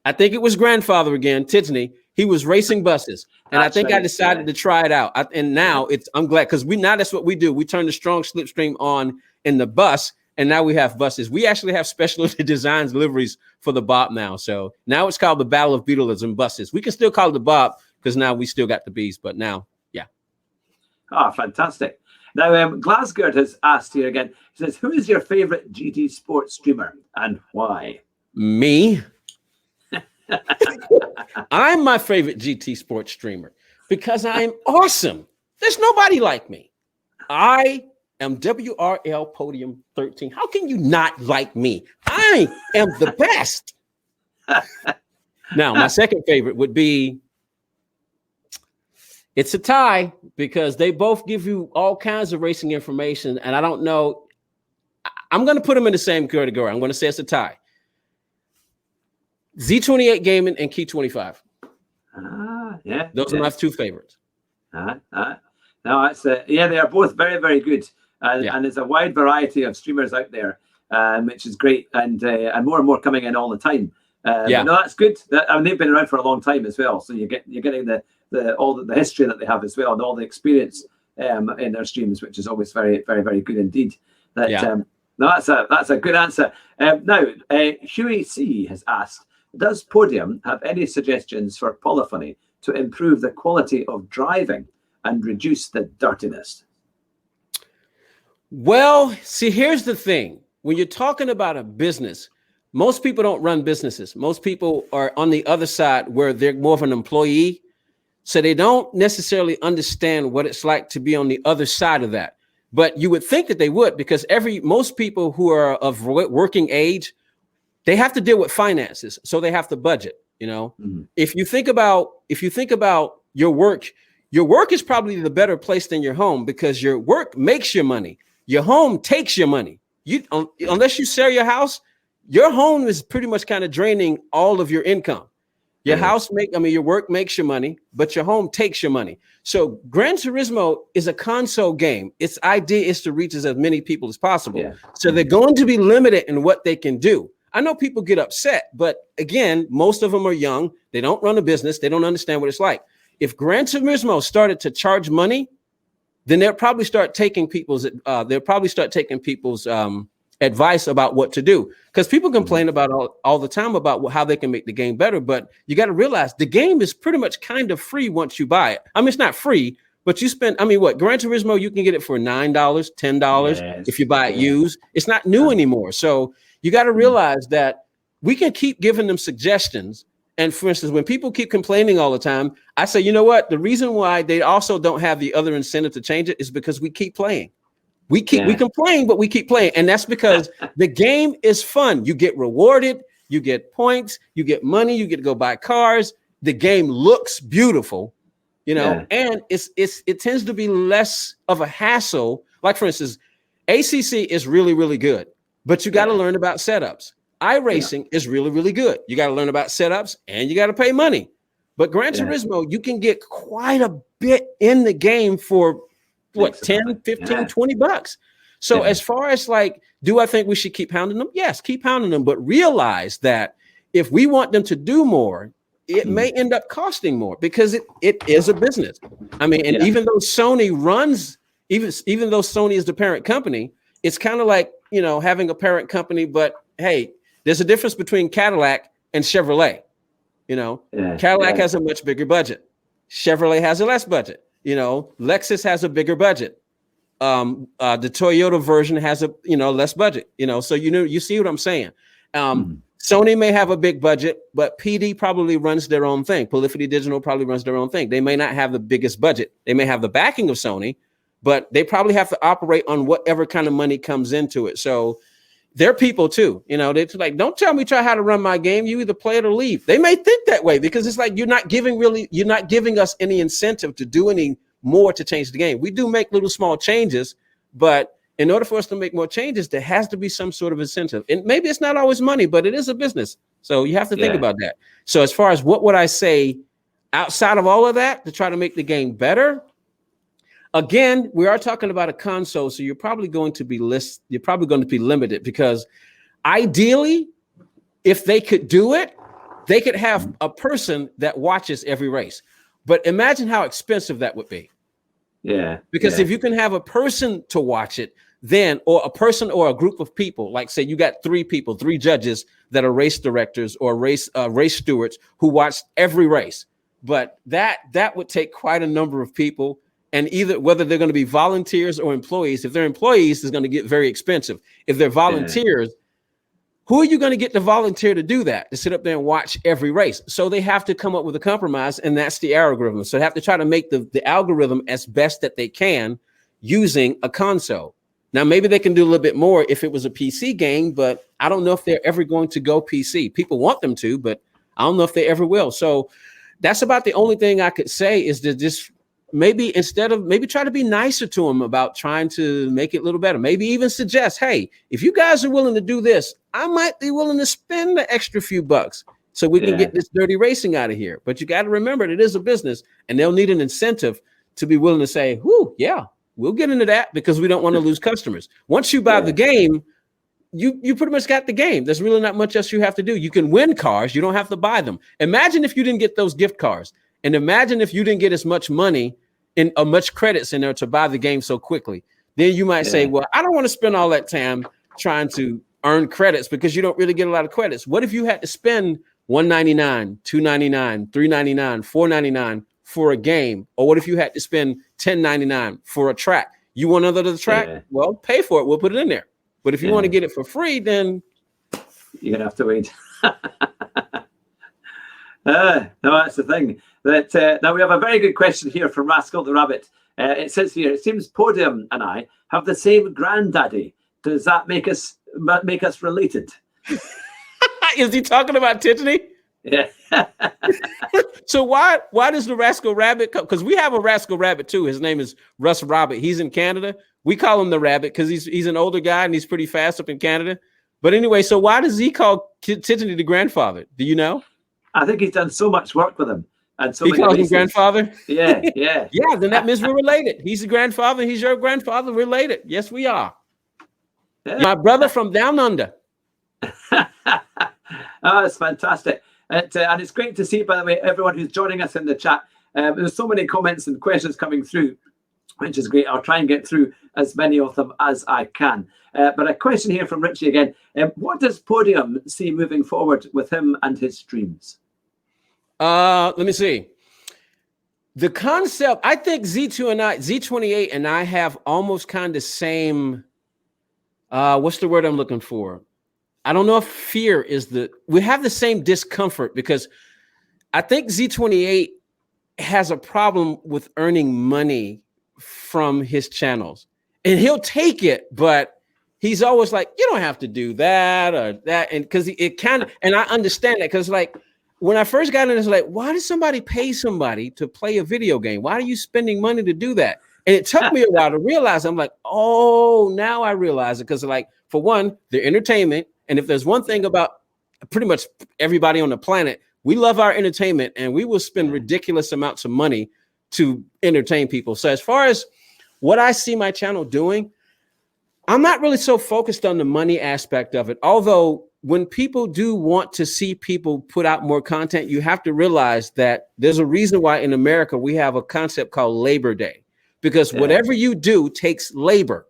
I think it was grandfather again, Tidney. He was racing buses. And I think I decided to try it out. And now I'm glad, because now that's what we do. We turn the strong slipstream on in the bus, and now we have buses. We actually have specially designed liveries for the Bob now. So now it's called the Battle of Beatles and buses. We can still call it the Bob, because now we still got the B's, but now, yeah. Oh, fantastic. Now, Glasgow has asked here again, he says, who is your favorite GT Sports streamer and why? Me. I'm my favorite GT Sports streamer because I'm awesome. There's nobody like me. I am WRL Podium 13. How can you not like me? I am the best. Now, my second favorite would be, it's a tie, because they both give you all kinds of racing information, and I don't know. I'm going to put them in the same category. I'm going to say it's a tie. Z28 Gaming and Key 25. Yeah. Those are my two favorites. No, it's they are both very, very good. And there's a wide variety of streamers out there, which is great, and more coming in all the time. No, that's good. They've been around for a long time as well, so you're getting the history that they have as well, and all the experience in their streams, which is always very, very, very good indeed. No, that's a good answer. Now, Huey C has asked, does Podium have any suggestions for polyphony to improve the quality of driving and reduce the dirtiness? Well, see, here's the thing. When you're talking about a business, most people don't run businesses. Most people are on the other side where they're more of an employee. So they don't necessarily understand what it's like to be on the other side of that. But you would think that they would, because most people who are of working age, they have to deal with finances. So they have to budget, you know. Mm-hmm. If you think about your work is probably the better place than your home, because your work makes your money. Your home takes your money. Unless you sell your house, your home is pretty much kind of draining all of your income. Your your work makes your money, but your home takes your money. So Gran Turismo is a console game. Its idea is to reach as many people as possible. Yeah. So they're going to be limited in what they can do. I know people get upset, but again, most of them are young. They don't run a business. They don't understand what it's like. If Gran Turismo started to charge money, then they'll probably start taking people's advice about what to do, because people complain about all the time about how they can make the game better. But you got to realize the game is pretty much kind of free once you buy it. I mean, it's not free, but you spend, Gran Turismo, you can get it for $9, $10 if you buy it used. It's not new anymore. So you got to realize that we can keep giving them suggestions. And for instance, when people keep complaining all the time, I say, you know what? The reason why they also don't have the other incentive to change it is because we keep playing. We complain, but we keep playing. And that's because the game is fun. You get rewarded, you get points, you get money, you get to go buy cars. The game looks beautiful, and it tends to be less of a hassle. Like, for instance, ACC is really, really good, but you got to learn about setups. iRacing is really, really good. You got to learn about setups and you got to pay money. But Gran Turismo, you can get quite a bit in the game for what, 10, 15, $20. So as far as like, do I think we should keep pounding them? Yes, keep pounding them, but realize that if we want them to do more, it may end up costing more, because it is a business. I mean, and even though Sony runs, even though Sony is the parent company, it's kind of like, having a parent company, but hey, there's a difference between Cadillac and Chevrolet. Cadillac has a much bigger budget. Chevrolet has a less budget. Lexus has a bigger budget. The Toyota version has a less budget. So you see what I'm saying. Sony may have a big budget, but PD probably runs their own thing. Polyphony Digital probably runs their own thing. They may not have the biggest budget. They may have the backing of Sony, but they probably have to operate on whatever kind of money comes into it. So they're people too. They're like, don't tell me how to run my game. You either play it or leave. They may think that way, because it's like you're not giving us any incentive to do any more to change the game. We do make little small changes, but in order for us to make more changes, there has to be some sort of incentive. And maybe it's not always money, but it is a business. So you have to think about that. So as far as what would I say outside of all of that to try to make the game better? Again, we are talking about a console, so you're probably going to be limited, because ideally, if they could do it, they could have a person that watches every race. But imagine how expensive that would be. Yeah. Because if you can have a person to watch it, then, or a person or a group of people, like say you got 3 judges that are race directors or race stewards who watch every race. But that would take quite a number of people. And whether they're going to be volunteers or employees. If they're employees, it's going to get very expensive. If they're volunteers, who are you going to get to volunteer to do that, to sit up there and watch every race? So they have to come up with a compromise, and that's the algorithm. So they have to try to make the algorithm as best that they can using a console. Now, maybe they can do a little bit more if it was a PC game, but I don't know if they're ever going to go PC. People want them to, but I don't know if they ever will. So that's about the only thing I could say, is to just maybe try to be nicer to them about trying to make it a little better. Maybe even suggest, hey, if you guys are willing to do this, I might be willing to spend the extra few bucks so we can get this dirty racing out of here. But you got to remember, it is a business, and they'll need an incentive to be willing to say, we'll get into that, because we don't want to lose customers. Once you buy the game, you pretty much got the game. There's really not much else you have to do. You can win cars. You don't have to buy them. Imagine if you didn't get those gift cards. And imagine if you didn't get as much money and much credits in there to buy the game so quickly. Then you might say, well, I don't want to spend all that time trying to earn credits, because you don't really get a lot of credits. What if you had to spend $1.99, $2.99, $3.99, $4.99 for a game? Or what if you had to spend $10.99 for a track? You want another track? Well, pay for it. We'll put it in there. But if you want to get it for free, then you're going to have to wait. No, that's the thing. That now we have a very good question here from Rascal the Rabbit. It says here, it seems Podium and I have the same granddaddy. Does that make us related? Is he talking about Tiffany? Yeah. So why does the Rascal Rabbit come? Because we have a Rascal Rabbit too. His name is Russ Robert. He's in Canada. We call him the Rabbit because he's an older guy and he's pretty fast up in Canada. But anyway, so why does he call Tiffany the grandfather? Do you know? I think he's done so much work with him. And so he calls him grandfather? Yeah, yeah. Yeah, then that means we're related. He's the grandfather. He's your grandfather. Related. Yes, we are. Yeah. My brother from down under. Oh, it's fantastic. And it's great to see, by the way, everyone who's joining us in the chat. There's so many comments and questions coming through, which is great. I'll try and get through as many of them as I can. But a question here from Richie again. What does Podium see moving forward with him and his streams? Let me see. The concept, I think Z28 and I have almost kind of same, what's the word I'm looking for? I don't know if fear is we have the same discomfort because I think Z28 has a problem with earning money from his channels. And he'll take it, but he's always like, you don't have to do that or that. And because it kind of, and I understand that because like when I first got in, it's like, why does somebody pay somebody to play a video game? Why are you spending money to do that? And it took me a while to realize. I'm like, oh, now I realize it. Because like, for one, they're entertainment. And if there's one thing about pretty much everybody on the planet, we love our entertainment and we will spend ridiculous amounts of money to entertain people. So as far as what I see my channel doing, I'm not really so focused on the money aspect of it. Although when people do want to see people put out more content, you have to realize that there's a reason why in America we have a concept called Labor Day, because whatever you do takes labor.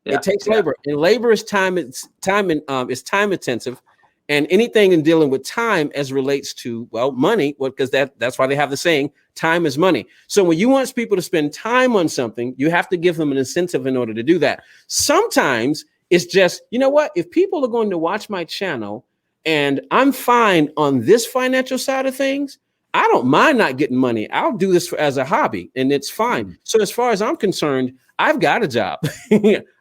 It takes labor, and labor is time. It's time intensive, and anything in dealing with time as relates to money. Well, because that's why they have the saying, time is money. So when you want people to spend time on something, you have to give them an incentive in order to do that. Sometimes it's just, you know what? If people are going to watch my channel and I'm fine on this financial side of things, I don't mind not getting money. I'll do this as a hobby and it's fine. So as far as I'm concerned, I've got a job.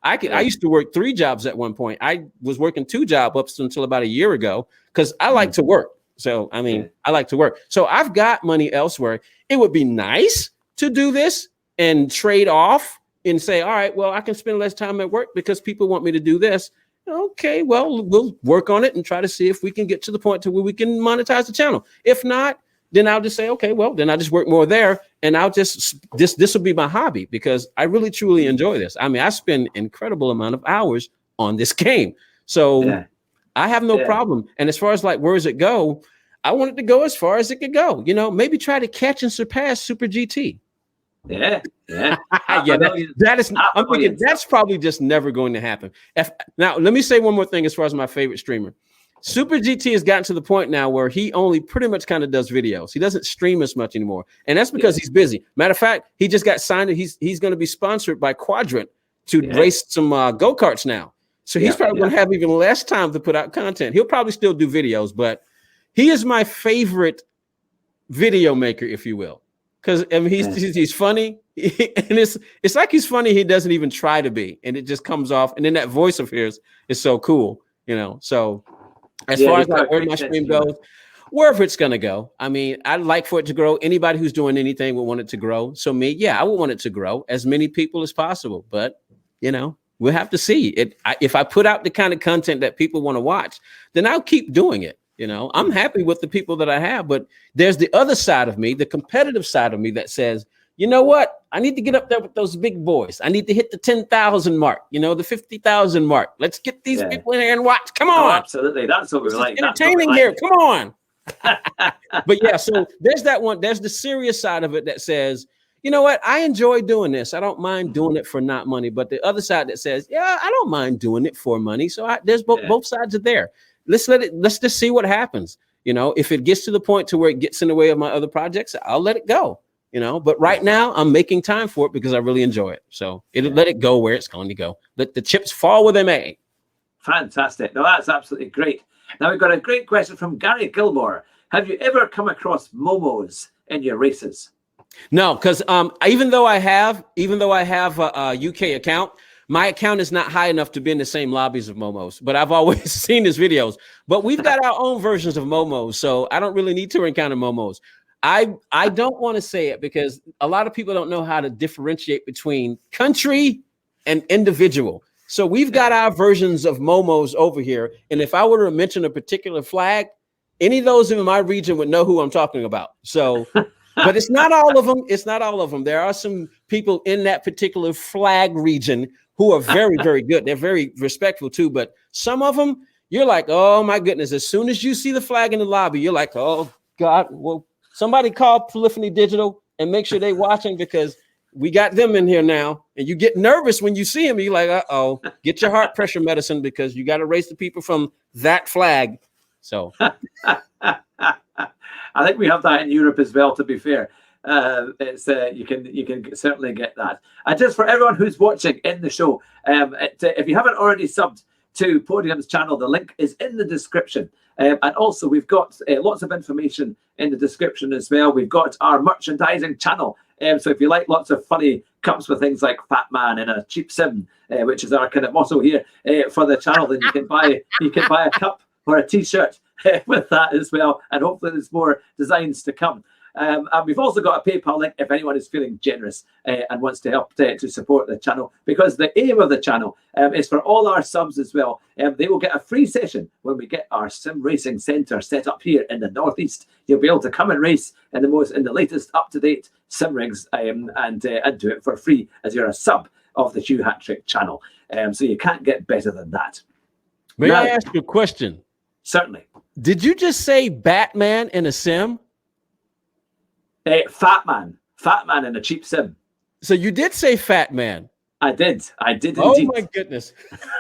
I used to work 3 jobs at one point. I was working 2 jobs up until about a year ago because I like to work. So, I mean, I like to work. So I've got money elsewhere. It would be nice to do this and trade off and say, all right, well, I can spend less time at work because people want me to do this. Okay, well, we'll work on it and try to see if we can get to the point to where we can monetize the channel. If not, then I'll just say, okay, well, then I just work more there and I'll just, this will be my hobby because I really, truly enjoy this. I mean, I spend incredible amount of hours on this game. So I have no problem. And as far as like, where does it go? I want it to go as far as it could go, you know, maybe try to catch and surpass Super GT. Yeah. That is, I'm thinking that's probably just never going to happen. Now, let me say one more thing as far as my favorite streamer. Super GT has gotten to the point now where he only pretty much kind of does videos. He doesn't stream as much anymore. And that's because he's busy. Matter of fact, he just got signed. He's going to be sponsored by Quadrant to race some go-karts now. So he's probably going to have even less time to put out content. He'll probably still do videos, but he is my favorite video maker, if you will. Because I mean, he's funny. And it's like he's funny. He doesn't even try to be. And it just comes off. And then that voice of his is so cool, you know. So as far as like where my stream goes, wherever it's going to go. I mean, I'd like for it to grow. Anybody who's doing anything would want it to grow. So me, I would want it to grow as many people as possible. But, you know, we'll have to see it. If I put out the kind of content that people want to watch, then I'll keep doing it. You know, I'm happy with the people that I have, but there's the other side of me, the competitive side of me that says, you know what? I need to get up there with those big boys. I need to hit the 10,000 mark, you know, the 50,000 mark. Let's get these people in here and watch. Come on. Oh, absolutely. That's what we like. Entertaining here. Come on. But yeah, so there's that one. There's the serious side of it that says, you know what? I enjoy doing this. I don't mind doing it for not money. But the other side that says, I don't mind doing it for money. So there's both sides are there. Let's just see what happens. You know, if it gets to the point to where it gets in the way of my other projects, I'll let it go. You know, but right now I'm making time for it because I really enjoy it. So let it go where it's going to go. Let the chips fall where they may. Fantastic. No, that's absolutely great. Now we've got a great question from Gary Gilmore. Have you ever come across momos in your races? No, because even though I have a UK account, my account is not high enough to be in the same lobbies of Momos. But I've always seen his videos. But we've got our own versions of Momos, so I don't really need to encounter Momos. I don't want to say it because a lot of people don't know how to differentiate between country and individual. So we've got our versions of Momos over here. And if I were to mention a particular flag, any of those in my region would know who I'm talking about. So, but it's not all of them. It's not all of them. There are some people in that particular flag region who are very, very good. They're very respectful too. But some of them, you're like, oh my goodness. As soon as you see the flag in the lobby, you're like, oh God, well, somebody call Polyphony Digital and make sure they're watching because we got them in here now. And you get nervous when you see them. You're like, uh-oh, get your heart pressure medicine because you got to race the people from that flag. So I think we have that in Europe as well, to be fair. It's you can certainly get that. And just for everyone who's watching in the show, if you haven't already subbed to Podium's channel, the link is in the description. And also we've got lots of information in the description as well. We've got our merchandising channel. So if you like lots of funny cups with things like Fat Man and a cheap sim, which is our kind of motto here for the channel, then you can buy a cup or a t-shirt with that as well. And hopefully there's more designs to come. And we've also got a PayPal link if anyone is feeling generous and wants to help to support the channel, because the aim of the channel is for all our subs as well. They will get a free session when we get our sim racing centre set up here in the Northeast. You'll be able to come and race in the latest up-to-date sim rigs and do it for free as you're a sub of the Hugh Hat-Trick channel. So you can't get better than that. May I ask you a question? Certainly. Did you just say Batman in a sim? Fat Man in a cheap sim. So you did say Fat Man. I did indeed. Oh my goodness.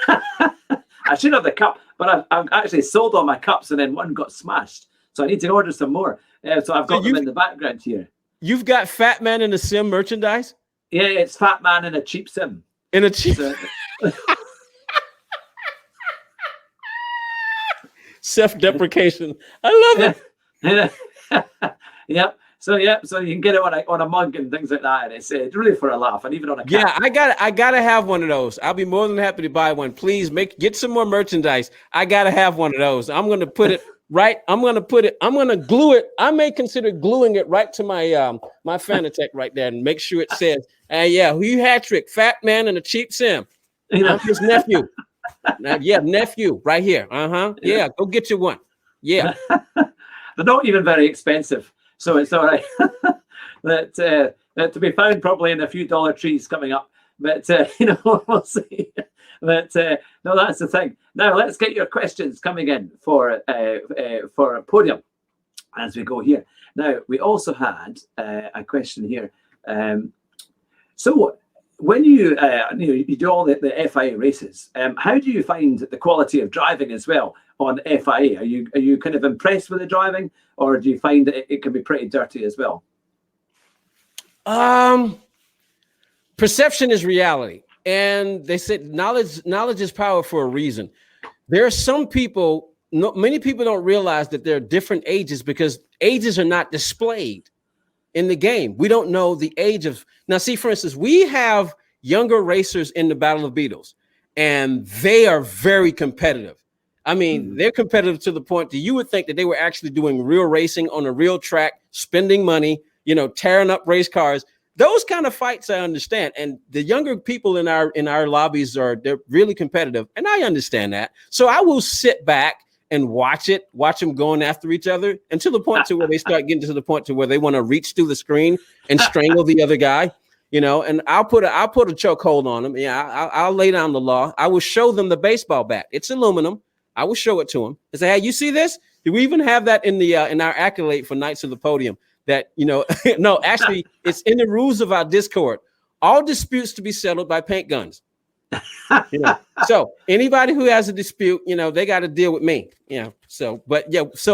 I should have the cup, but I've actually sold all my cups and then one got smashed. So I need to order some more. So I've got them in the background here. You've got Fat Man in a sim merchandise? Yeah, it's Fat Man in a cheap sim. In a cheap self-deprecation. I love it. Yep. So you can get it on a mug and things like that. And it's really for a laugh, and even on a cap. Yeah, I gotta have one of those. I'll be more than happy to buy one. Please get some more merchandise. I gotta have one of those. I'm gonna put it right. I'm gonna glue it. I may consider gluing it right to my my Fanatec right there and make sure it says, Hugh Hat-Trick, Fat Man in a cheap sim. I'm his nephew. Nephew, right here. Yeah, go get you one. Yeah. They're not even very expensive. So it's all right. that to be found probably in a few dollar trees coming up. But, we'll see. But no, that's the thing. Now, let's get your questions coming in for Podium as we go here. Now, we also had a question here. So when you do all the FIA races, how do you find the quality of driving as well on FIA? Are you kind of impressed with the driving, or do you find that it can be pretty dirty as well? Perception is reality, and they said knowledge is power for a reason. There are some people, many people don't realize that there are different ages because ages are not displayed in the game. We don't know the age of. Now, see, for instance, we have younger racers in the Battle of Beatles, and they are very competitive. I mean, they're competitive to the point that you would think that they were actually doing real racing on a real track, spending money, tearing up race cars. Those kind of fights I understand. And the younger people in our lobbies they're really competitive. And I understand that. So I will sit back and watch them going after each other until the point to where they start getting to the point to where they want to reach through the screen and strangle the other guy, and I'll put a chokehold on them. Yeah, I'll lay down the law. I will show them the baseball bat. It's aluminum. I will show it to them and say, hey, you see this? Do we even have that in the in our accolade for Knights of the Podium? That, no, actually, it's in the rules of our Discord. All disputes to be settled by paint guns. So anybody who has a dispute, they got to deal with me. So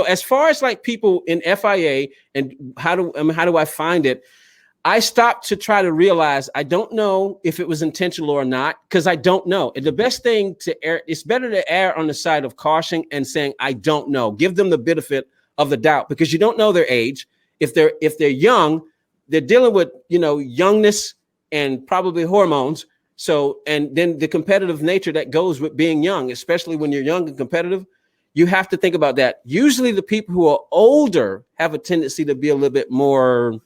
as far as like people in FIA and how do I find it? I stopped to try to realize I don't know if it was intentional or not, because I don't know. And the best thing it's better to err on the side of caution and saying, I don't know. Give them the benefit of the doubt because you don't know their age. If they're young, they're dealing with, youngness and probably hormones. So, and then the competitive nature that goes with being young, especially when you're young and competitive, you have to think about that. Usually the people who are older have a tendency to be a little bit more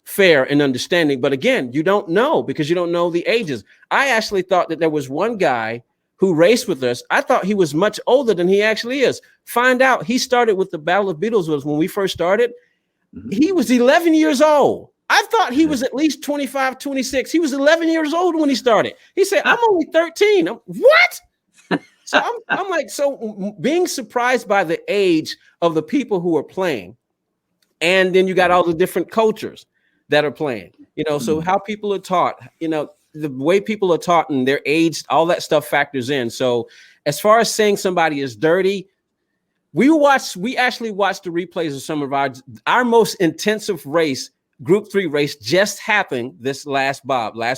fair and understanding. But again, you don't know because you don't know the ages. I actually thought that there was one guy who raced with us. I thought he was much older than he actually is. Find out he started with the Battle of Beatles was when we first started. He was 11 years old. I thought he was at least 25, 26. He was 11 years old when he started. He said, I'm only 13. What? So I'm like, so being surprised by the age of the people who are playing. And then you got all the different cultures that are playing, so how people are taught, the way people are taught and their age, all that stuff factors in. So as far as saying somebody is dirty, we actually watched the replays of some of our most intensive race, Group 3 race just happened this last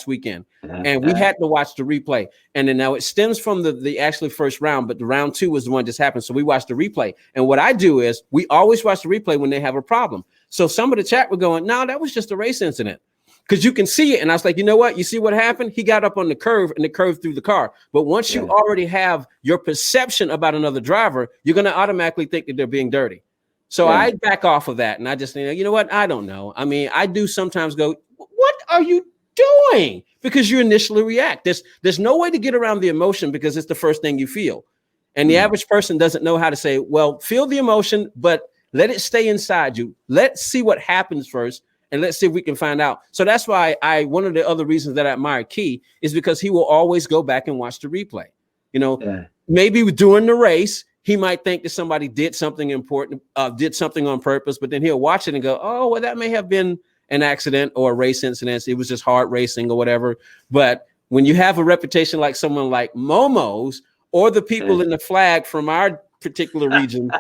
weekend. And we had to watch the replay. And then now it stems from the actually first round, but the round 2 was the one just happened. So we watched the replay. And what I do is we always watch the replay when they have a problem. So some of the chat were going, no, that was just a race incident. Because you can see it. And I was like, you know what? You see what happened? He got up on the curve and the curve through the car. But once you already have your perception about another driver, you're going to automatically think that they're being dirty. So I back off of that. And I just, you know what? I don't know. I mean, I do sometimes go, what are you doing? Because you initially react. There's no way to get around the emotion because it's the first thing you feel. And the average person doesn't know how to say, well, feel the emotion, but let it stay inside you. Let's see what happens first. And let's see if we can find out. So that's why one of the other reasons that I admire Key is because he will always go back and watch the replay. Maybe during the race, he might think that somebody did something important, did something on purpose, but then he'll watch it and go, oh, well, that may have been an accident or a race incident. It was just hard racing or whatever. But when you have a reputation like someone like Momo's or the people in the flag from our particular region,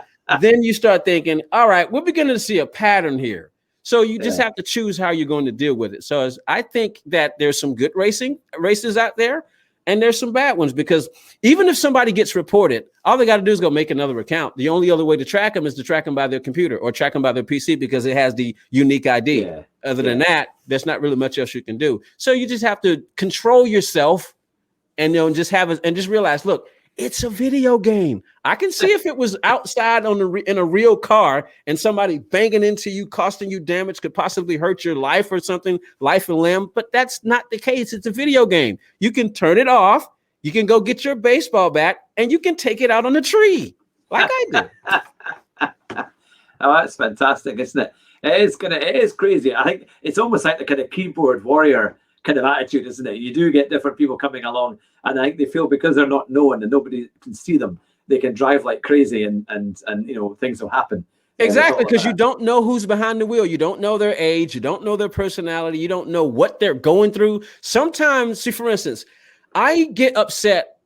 then you start thinking, all right, we're beginning to see a pattern here. So you just have to choose how you're going to deal with it. So I think that there's some good races out there and there's some bad ones because even if somebody gets reported, all they got to do is go make another account. The only other way to track them is to track them by their computer or track them by their PC because it has the unique ID. Other than that, there's not really much else you can do. So you just have to control yourself and just just realize, look, it's a video game. I can see if it was outside in a real car and somebody banging into you, costing you damage, could possibly hurt your life or something, life and limb. But that's not the case. It's a video game. You can turn it off. You can go get your baseball bat and you can take it out on a tree like I did. Oh, that's fantastic, isn't it? It is crazy. I think it's almost like the kind of keyboard warrior kind of attitude, isn't it? You do get different people coming along, and I think they feel because they're not known and nobody can see them, they can drive like crazy, and things will happen. Exactly, because you don't know who's behind the wheel. You don't know their age. You don't know their personality. You don't know what they're going through. Sometimes, see, for instance, I get upset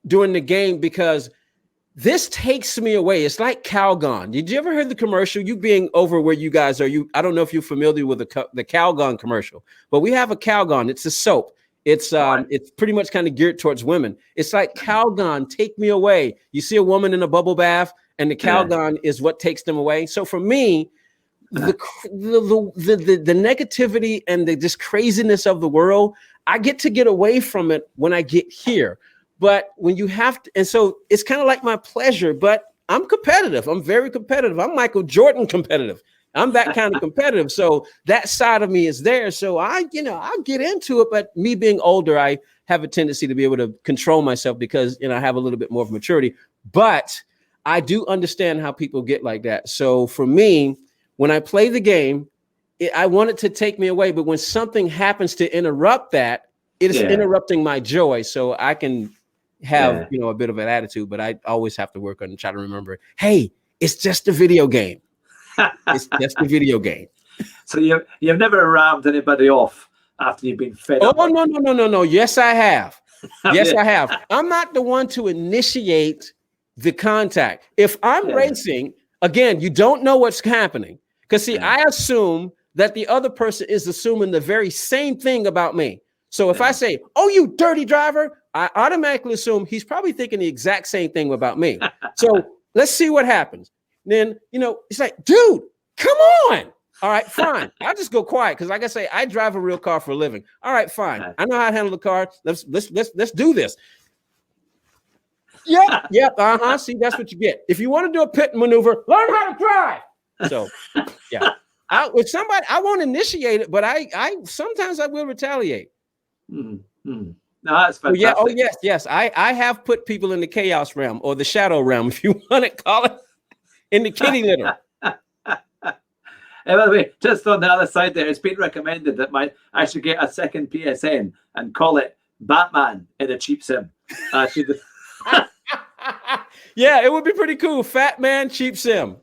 during the game because this takes me away. It's like Calgon. Did you ever hear the commercial? You being over where you guys are, I don't know if you're familiar with the Calgon commercial, but we have a Calgon. It's a soap. It's pretty much kind of geared towards women. It's like Calgon, take me away. You see a woman in a bubble bath, and the Calgon is what takes them away. So for me, the negativity and this craziness of the world, I get away from it when I get here. But when you have to, and so it's kind of like my pleasure, but I'm competitive. I'm very competitive. I'm Michael Jordan competitive. I'm that kind of competitive. So that side of me is there. So I'll get into it. But me being older, I have a tendency to be able to control myself because, I have a little bit more of maturity. But I do understand how people get like that. So for me, when I play the game, I want it to take me away. But when something happens to interrupt that, it is interrupting my joy. So I can have a bit of an attitude, but I always have to work on and try to remember, hey, it's just a video game. It's just a video game. So you've never rammed anybody off after you've been fed up? Oh, no. Yes, I have. Yes, I have. I'm not the one to initiate the contact. If I'm racing, again, you don't know what's happening. Because see, I assume that the other person is assuming the very same thing about me. So if I say, oh, you dirty driver, I automatically assume he's probably thinking the exact same thing about me. So let's see what happens. then, it's like, dude, come on. All right, fine. I'll just go quiet because, like I say, I drive a real car for a living. All right, fine. I know how to handle the car. Let's do this. Yep. See, that's what you get. If you want to do a pit maneuver, learn how to drive. So, yeah. With somebody, I won't initiate it, but I sometimes I will retaliate. No, that's fantastic. Yes. I have put people in the chaos realm or the shadow realm, if you want to call it, in the kitty litter. By the way, just on the other side there, it's been recommended that I should get a second PSN and call it Batman in a cheap sim. Yeah, it would be pretty cool. Fat Man Cheap Sim.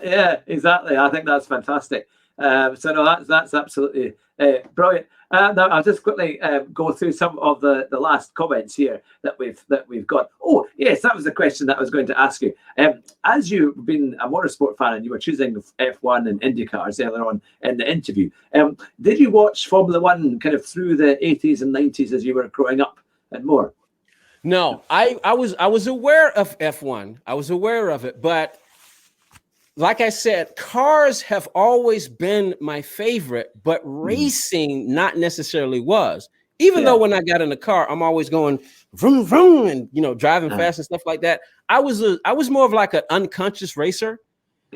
Yeah, exactly. I think that's fantastic. So no, that's absolutely brilliant. Now I'll just quickly go through some of the last comments here that we've got. Oh yes, that was the question that I was going to ask you. As you've been a motorsport fan and you were choosing F1 and Indy cars earlier on in the interview, did you watch Formula One kind of through the 80s and 90s as you were growing up and more? No, I was aware of F1. I was aware of it, but like I said, cars have always been my favorite, but racing not necessarily was. Even though when I got in the car, I'm always going vroom vroom and driving fast and stuff like that. I was more of like an unconscious racer.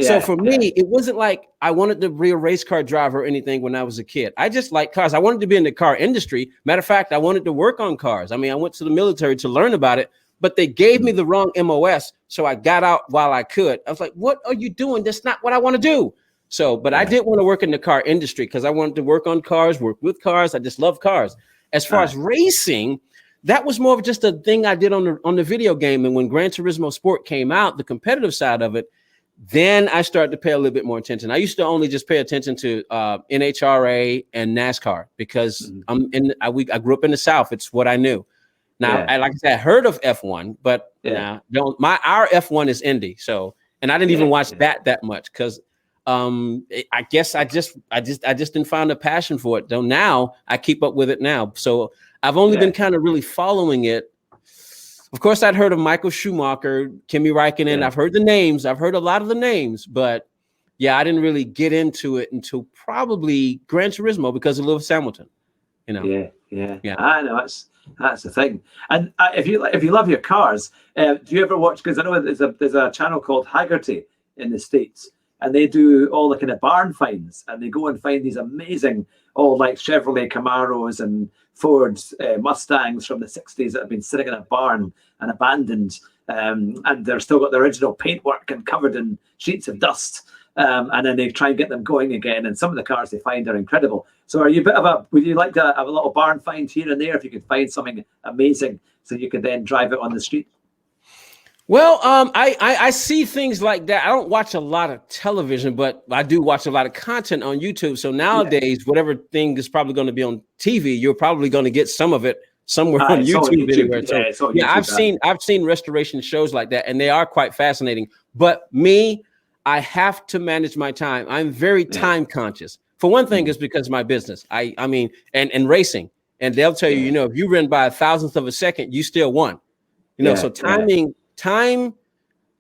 So for me, it wasn't like I wanted to be a race car driver or anything when I was a kid. I just liked cars. I wanted to be in the car industry. Matter of fact, I wanted to work on cars. I mean, I went to the military to learn about it, but they gave me the wrong MOS. So I got out while I could. I was like, what are you doing? That's not what I want to do. So, but I did want to work in the car industry because I wanted to work on cars, work with cars. I just love cars. As far as racing, that was more of just a thing I did on the video game. And when Gran Turismo Sport came out, the competitive side of it, then I started to pay a little bit more attention. I used to only just pay attention to NHRA and NASCAR because I grew up in the South. It's what I knew. Now, like I said, I heard of F1, but our F1 is Indy. So, and I didn't even watch that much because I guess I just didn't find a passion for it. Though now I keep up with it now. So I've only been kind of really following it. Of course, I'd heard of Michael Schumacher, Kimi Räikkönen. I've heard the names. I've heard a lot of the names, but I didn't really get into it until probably Gran Turismo because of Lewis Hamilton. Yeah. I know that's the thing. And if you love your cars, do you ever watch? Because I know there's a channel called Haggerty in the States, and they do all the kind of barn finds, and they go and find these amazing, all like Chevrolet Camaros and Ford Mustangs from the 60s that have been sitting in a barn and abandoned, and they're still got the original paintwork and covered in sheets of dust. And then they try and get them going again. And some of the cars they find are incredible. So are you would you like to have a little barn find here and there if you could find something amazing so you could then drive it on the street? Well, I see things like that. I don't watch a lot of television, but I do watch a lot of content on YouTube. So nowadays, whatever thing is probably going to be on TV, you're probably going to get some of it somewhere on YouTube anywhere. So I've seen restoration shows like that, and they are quite fascinating. But me, I have to manage my time. I'm very time conscious. For one thing, is because of my business. I mean, and racing, and they'll tell you, if you run by a thousandth of a second, you still won. So timing. Time,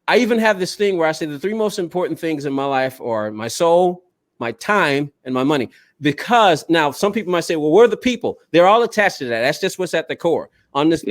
I even have this thing where I say the three most important things in my life are my soul, my time, and my money. Because now some people might say, well, where are the people? They're all attached to that. That's just what's at the core. On this,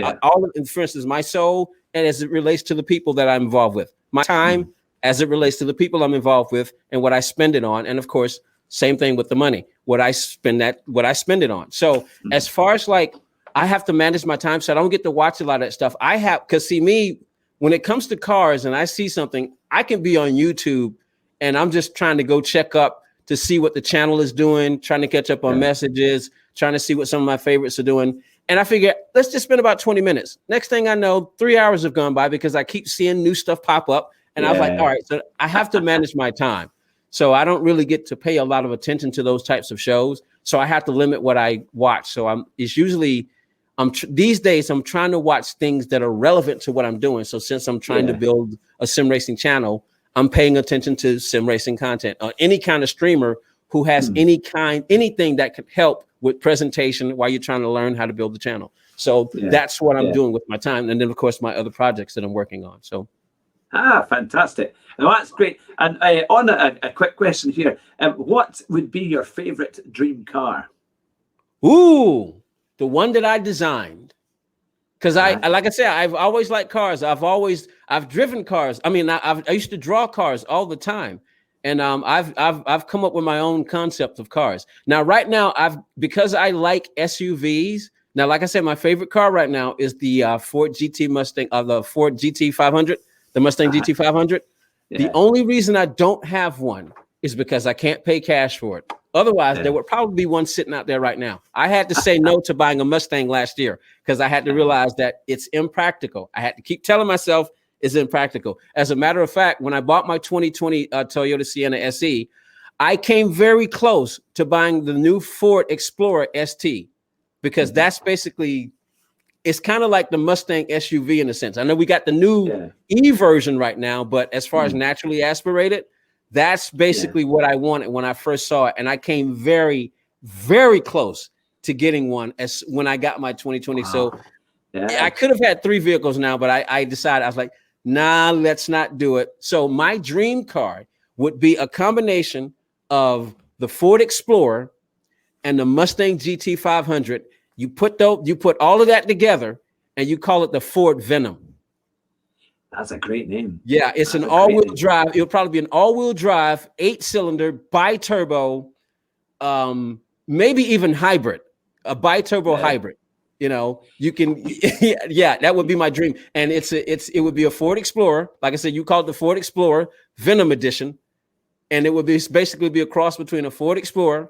for instance, my soul, and as it relates to the people that I'm involved with. My time, as it relates to the people I'm involved with and what I spend it on. And of course, same thing with the money, what I spend it on. So as far as like, I have to manage my time so I don't get to watch a lot of that stuff. Because see me, when it comes to cars and I see something, I can be on YouTube and I'm just trying to go check up to see what the channel is doing, trying to catch up on messages, trying to see what some of my favorites are doing. And I figure, let's just spend about 20 minutes. Next thing I know, 3 hours have gone by because I keep seeing new stuff pop up. And I was like, all right, so I have to manage my time. So I don't really get to pay a lot of attention to those types of shows. So I have to limit what I watch. So these days, I'm trying to watch things that are relevant to what I'm doing. So since I'm trying to build a sim racing channel, I'm paying attention to sim racing content or any kind of streamer who has anything that could help with presentation while you're trying to learn how to build the channel. So that's what I'm doing with my time. And then, of course, my other projects that I'm working on. So. Fantastic. Now, that's great. And on a quick question here, what would be your favorite dream car? Ooh, the one that I designed. Because I like I said, I've always liked cars. I've driven cars. I mean, I used to draw cars all the time, and I've come up with my own concept of cars. Now, right now, because I like SUVs. Now, like I said, my favorite car right now is the Ford GT Mustang, the Ford GT 500, the Mustang GT 500. Yeah. The only reason I don't have one is because I can't pay cash for it. Otherwise, there would probably be one sitting out there right now. I had to say no to buying a Mustang last year because I had to realize that it's impractical. I had to keep telling myself it's impractical. As a matter of fact, when I bought my 2020 Toyota Sienna SE, I came very close to buying the new Ford Explorer ST because that's basically, it's kind of like the Mustang SUV in a sense. I know we got the new E version right now, but as far as naturally aspirated, that's basically what I wanted when I first saw it. And I came very, very close to getting one as when I got my 2020. Wow. So I could have had 3 vehicles now, but I decided, I was like, nah, let's not do it. So my dream car would be a combination of the Ford Explorer and the Mustang GT 500. You put all of that together and you call it the Ford Venom. That's a great name. Yeah, it's an all-wheel drive. It'll probably be an all-wheel drive, 8-cylinder, bi-turbo, maybe even hybrid, a bi-turbo hybrid. You know, you can, that would be my dream. And it would be a Ford Explorer. Like I said, you call it the Ford Explorer Venom Edition. And it would basically be a cross between a Ford Explorer,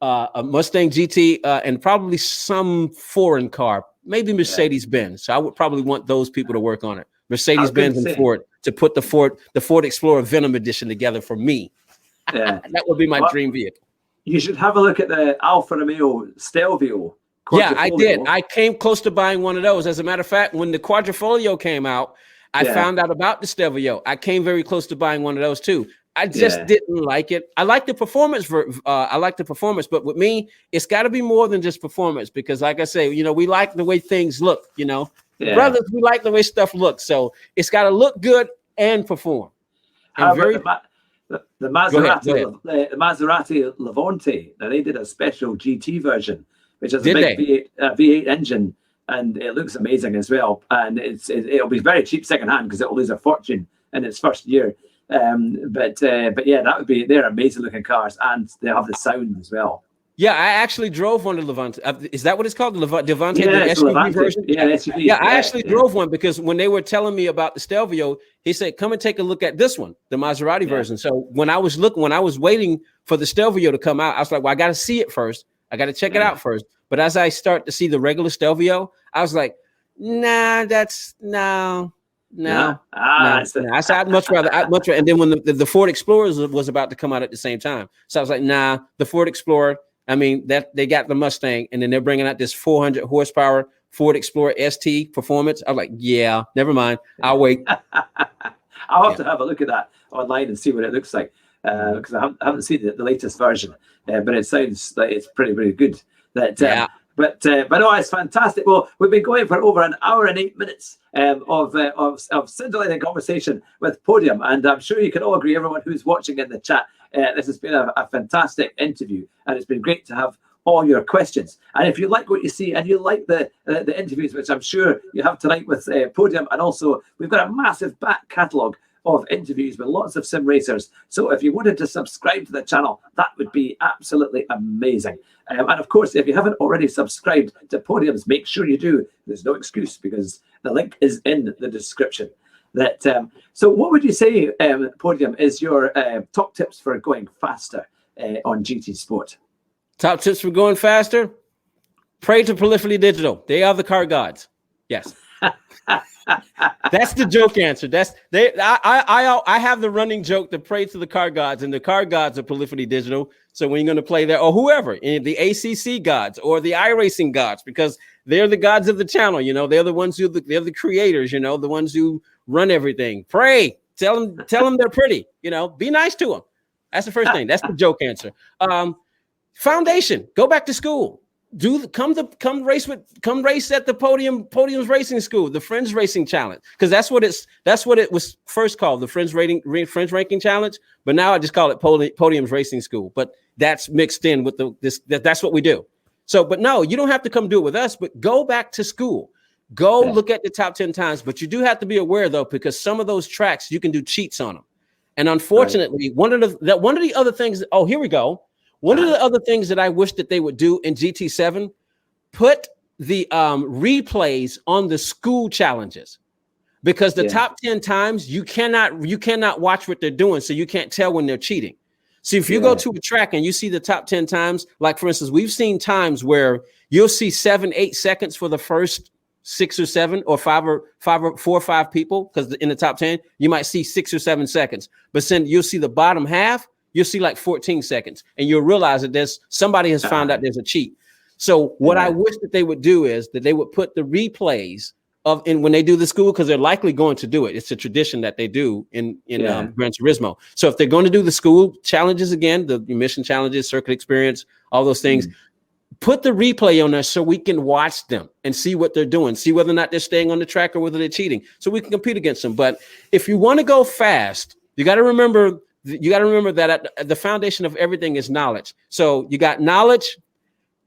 a Mustang GT, and probably some foreign car, maybe Mercedes-Benz. So I would probably want those people to work on it. Mercedes-Benz and Ford to put the Ford Explorer Venom Edition together for me. Yeah. That would be my dream vehicle. You should have a look at the Alfa Romeo Stelvio. Yeah, I did. I came close to buying one of those. As a matter of fact, when the Quadrifoglio came out, I found out about the Stelvio. I came very close to buying one of those too. I just didn't like it. I like the performance but with me, it's got to be more than just performance because, like I say, you know, we like the way things look. You know, brothers, we like the way stuff looks. So it's got to look good and perform. And the Maserati Levante. Now they did a special GT version, which has a big V8 engine, and it looks amazing as well. And it'll be very cheap secondhand because it'll lose a fortune in its first year. But yeah, they're amazing looking cars, and they have the sound as well. Yeah, I actually drove one of the Levante. Is that what it's called? The Levante, the SUV Levante version? Yeah, SUV. Yeah, I actually drove one because when they were telling me about the Stelvio, he said, come and take a look at this one, the Maserati version. So when I was waiting for the Stelvio to come out, I was like, well, I got to see it first. I got to check it out first. But as I start to see the regular Stelvio, I was like, nah, that's no. I said I'd much rather. And then when the Ford Explorer was about to come out at the same time, so I was like, nah, the Ford Explorer. I mean, that they got the Mustang, and then they're bringing out this 400 horsepower Ford Explorer ST performance. I'm like, yeah, never mind. I'll wait. I'll have to have a look at that online and see what it looks like because I haven't seen the latest version, but it sounds like it's pretty good. But no, it's fantastic. Well, we've been going for over an hour and 8 minutes of scintillating conversation with Podium, and I'm sure you can all agree, everyone who's watching in the chat, this has been a fantastic interview, and it's been great to have all your questions. And if you like what you see and you like the interviews, which I'm sure you have tonight with Podium, and also we've got a massive back catalogue of interviews with lots of sim racers. So if you wanted to subscribe to the channel, that would be absolutely amazing. And of course, if you haven't already subscribed to Podiums, make sure you do. There's no excuse because the link is in the description. So what would you say, Podium, is your top tips for going faster on GT Sport? Top tips for going faster? Pray to Prolifically Digital. They are the car gods. Yes. That's the joke answer. I have the running joke to pray to the car gods, and the car gods are Prolifically Digital. So when you're going to play there, or whoever, the ACC gods or the iRacing gods, because they're the gods of the channel. You know, they're the ones they're the creators. You know, the ones who run everything. Pray, tell them they're pretty. You know, be nice to them. That's the first thing. That's the joke answer. Foundation. Go back to school. come race at the Podium's racing school, the Friends Racing Challenge, because that's what it was first called, the Friends Ranking Challenge. But now I just call it Podium's Racing School. But that's mixed in with that's what we do. So, but no, you don't have to come do it with us. But go back to school, look at the top 10 times. But you do have to be aware though, because some of those tracks you can do cheats on them. And unfortunately, one of the other things. Oh, here we go. One of the other things that I wish that they would do in GT7, put the replays on the school challenges, because the top 10 times you cannot watch what they're doing, so you can't tell when they're cheating. So if you go to a track and you see the top 10 times, like for instance, we've seen times where you'll see 7-8 seconds for the first 6 or 7 or 4 or 5 people, because in the top 10 you might see 6 or 7 seconds, but then you'll see the bottom half, you'll see like 14 seconds, and you'll realize that somebody has found out there's a cheat. So what I wish that they would do is that they would put the replays when they do the school, because they're likely going to do it. It's a tradition that they do in Gran Turismo. So if they're going to do the school challenges again, the mission challenges, circuit experience, all those things, put the replay on there so we can watch them and see what they're doing, see whether or not they're staying on the track or whether they're cheating, so we can compete against them. But if you want to go fast, you got to remember that at the foundation of everything is knowledge. So you got knowledge,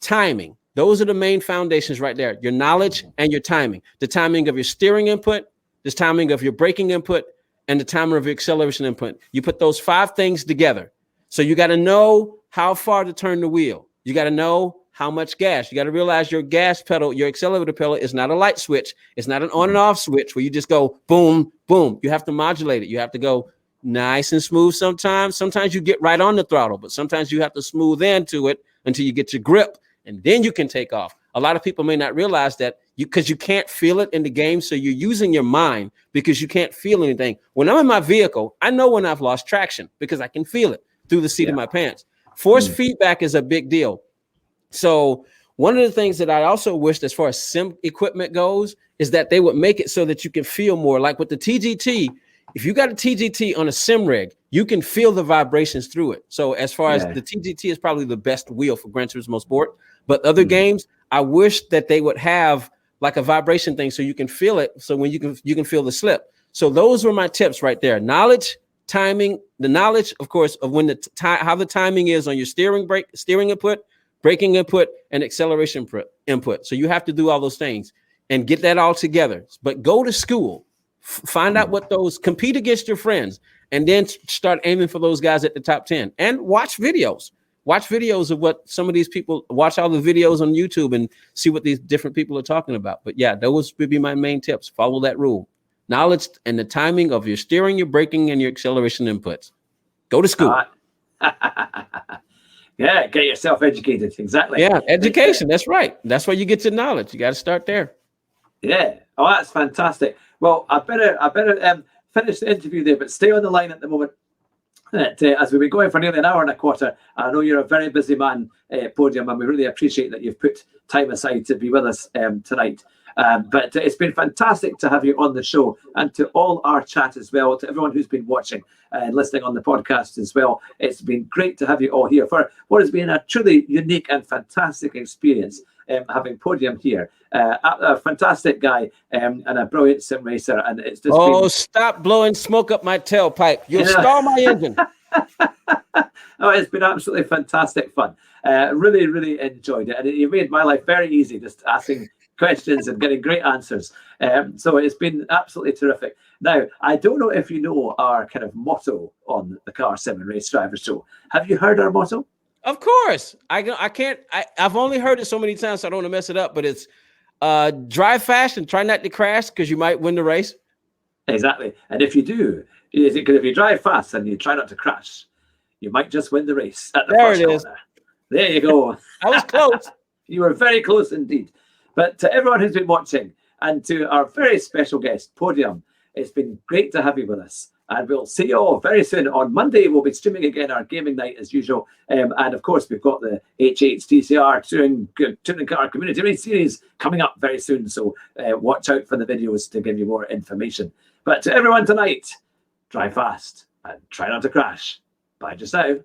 timing. Those are the main foundations right there. Your knowledge and your timing. The timing of your steering input, the timing of your braking input, and the timing of your acceleration input. You put those 5 things together. So you got to know how far to turn the wheel. You got to know how much gas. You got to realize your gas pedal, your accelerator pedal is not a light switch. It's not an on and off switch where you just go boom, boom. You have to modulate it. You have to go nice and smooth sometimes. Sometimes you get right on the throttle, but sometimes you have to smooth into it until you get your grip, and then you can take off. A lot of people may not realize that because you can't feel it in the game, so you're using your mind because you can't feel anything. When I'm in my vehicle, I know when I've lost traction because I can feel it through the seat of my pants. Force feedback is a big deal. So one of the things that I also wished as far as sim equipment goes is that they would make it so that you can feel more. Like with the TGT, if you got a TGT on a sim rig, you can feel the vibrations through it. So as far as the TGT is probably the best wheel for Gran Turismo Sport, but other games, I wish that they would have like a vibration thing so you can feel it. So when you can feel the slip. So those were my tips right there. Knowledge, timing, the knowledge, of course, of when how the timing is on your steering input, braking input, and acceleration input. So you have to do all those things and get that all together. But go to school, find out what those, compete against your friends, and then start aiming for those guys at the top 10 and watch videos. Watch videos of what some of these people, watch all the videos on YouTube and see what these different people are talking about. But yeah, those would be my main tips. Follow that rule. Knowledge and the timing of your steering, your braking, and your acceleration inputs. Go to school. Yeah, get yourself educated. Exactly. Yeah, education. That's right. That's where you get your knowledge. You got to start there. Yeah. Oh, that's fantastic. Well, I better finish the interview there, but stay on the line at the moment. As we've been going for nearly an hour and a quarter, I know you're a very busy man, Podium, and we really appreciate that you've put time aside to be with us tonight. But it's been fantastic to have you on the show, and to all our chat as well, to everyone who's been watching and listening on the podcast as well. It's been great to have you all here for what has been a truly unique and fantastic experience, having Podium here. A fantastic guy and a brilliant sim racer, and it's just stop blowing smoke up my tailpipe. You'll stall my engine. Oh, it's been absolutely fantastic fun. Really, really enjoyed it, and you made my life very easy just asking questions and getting great answers. So it's been absolutely terrific. Now, I don't know if you know our kind of motto on the Car Sim and Race Driver Show. Have you heard our motto? Of course. I've only heard it so many times, so I don't want to mess it up, but it's drive fast and try not to crash because you might win the race. Exactly. And if you do, because if you drive fast and you try not to crash, you might just win the race at the first corner. There you go. I was close. You were very close indeed. But to everyone who's been watching, and to our very special guest, Podium, it's been great to have you with us. And we'll see you all very soon. On Monday, we'll be streaming again our gaming night as usual. And of course, we've got the HHTCR Touring Car Community Race Series coming up very soon. So watch out for the videos to give you more information. But to everyone tonight, drive fast and try not to crash. Bye just now.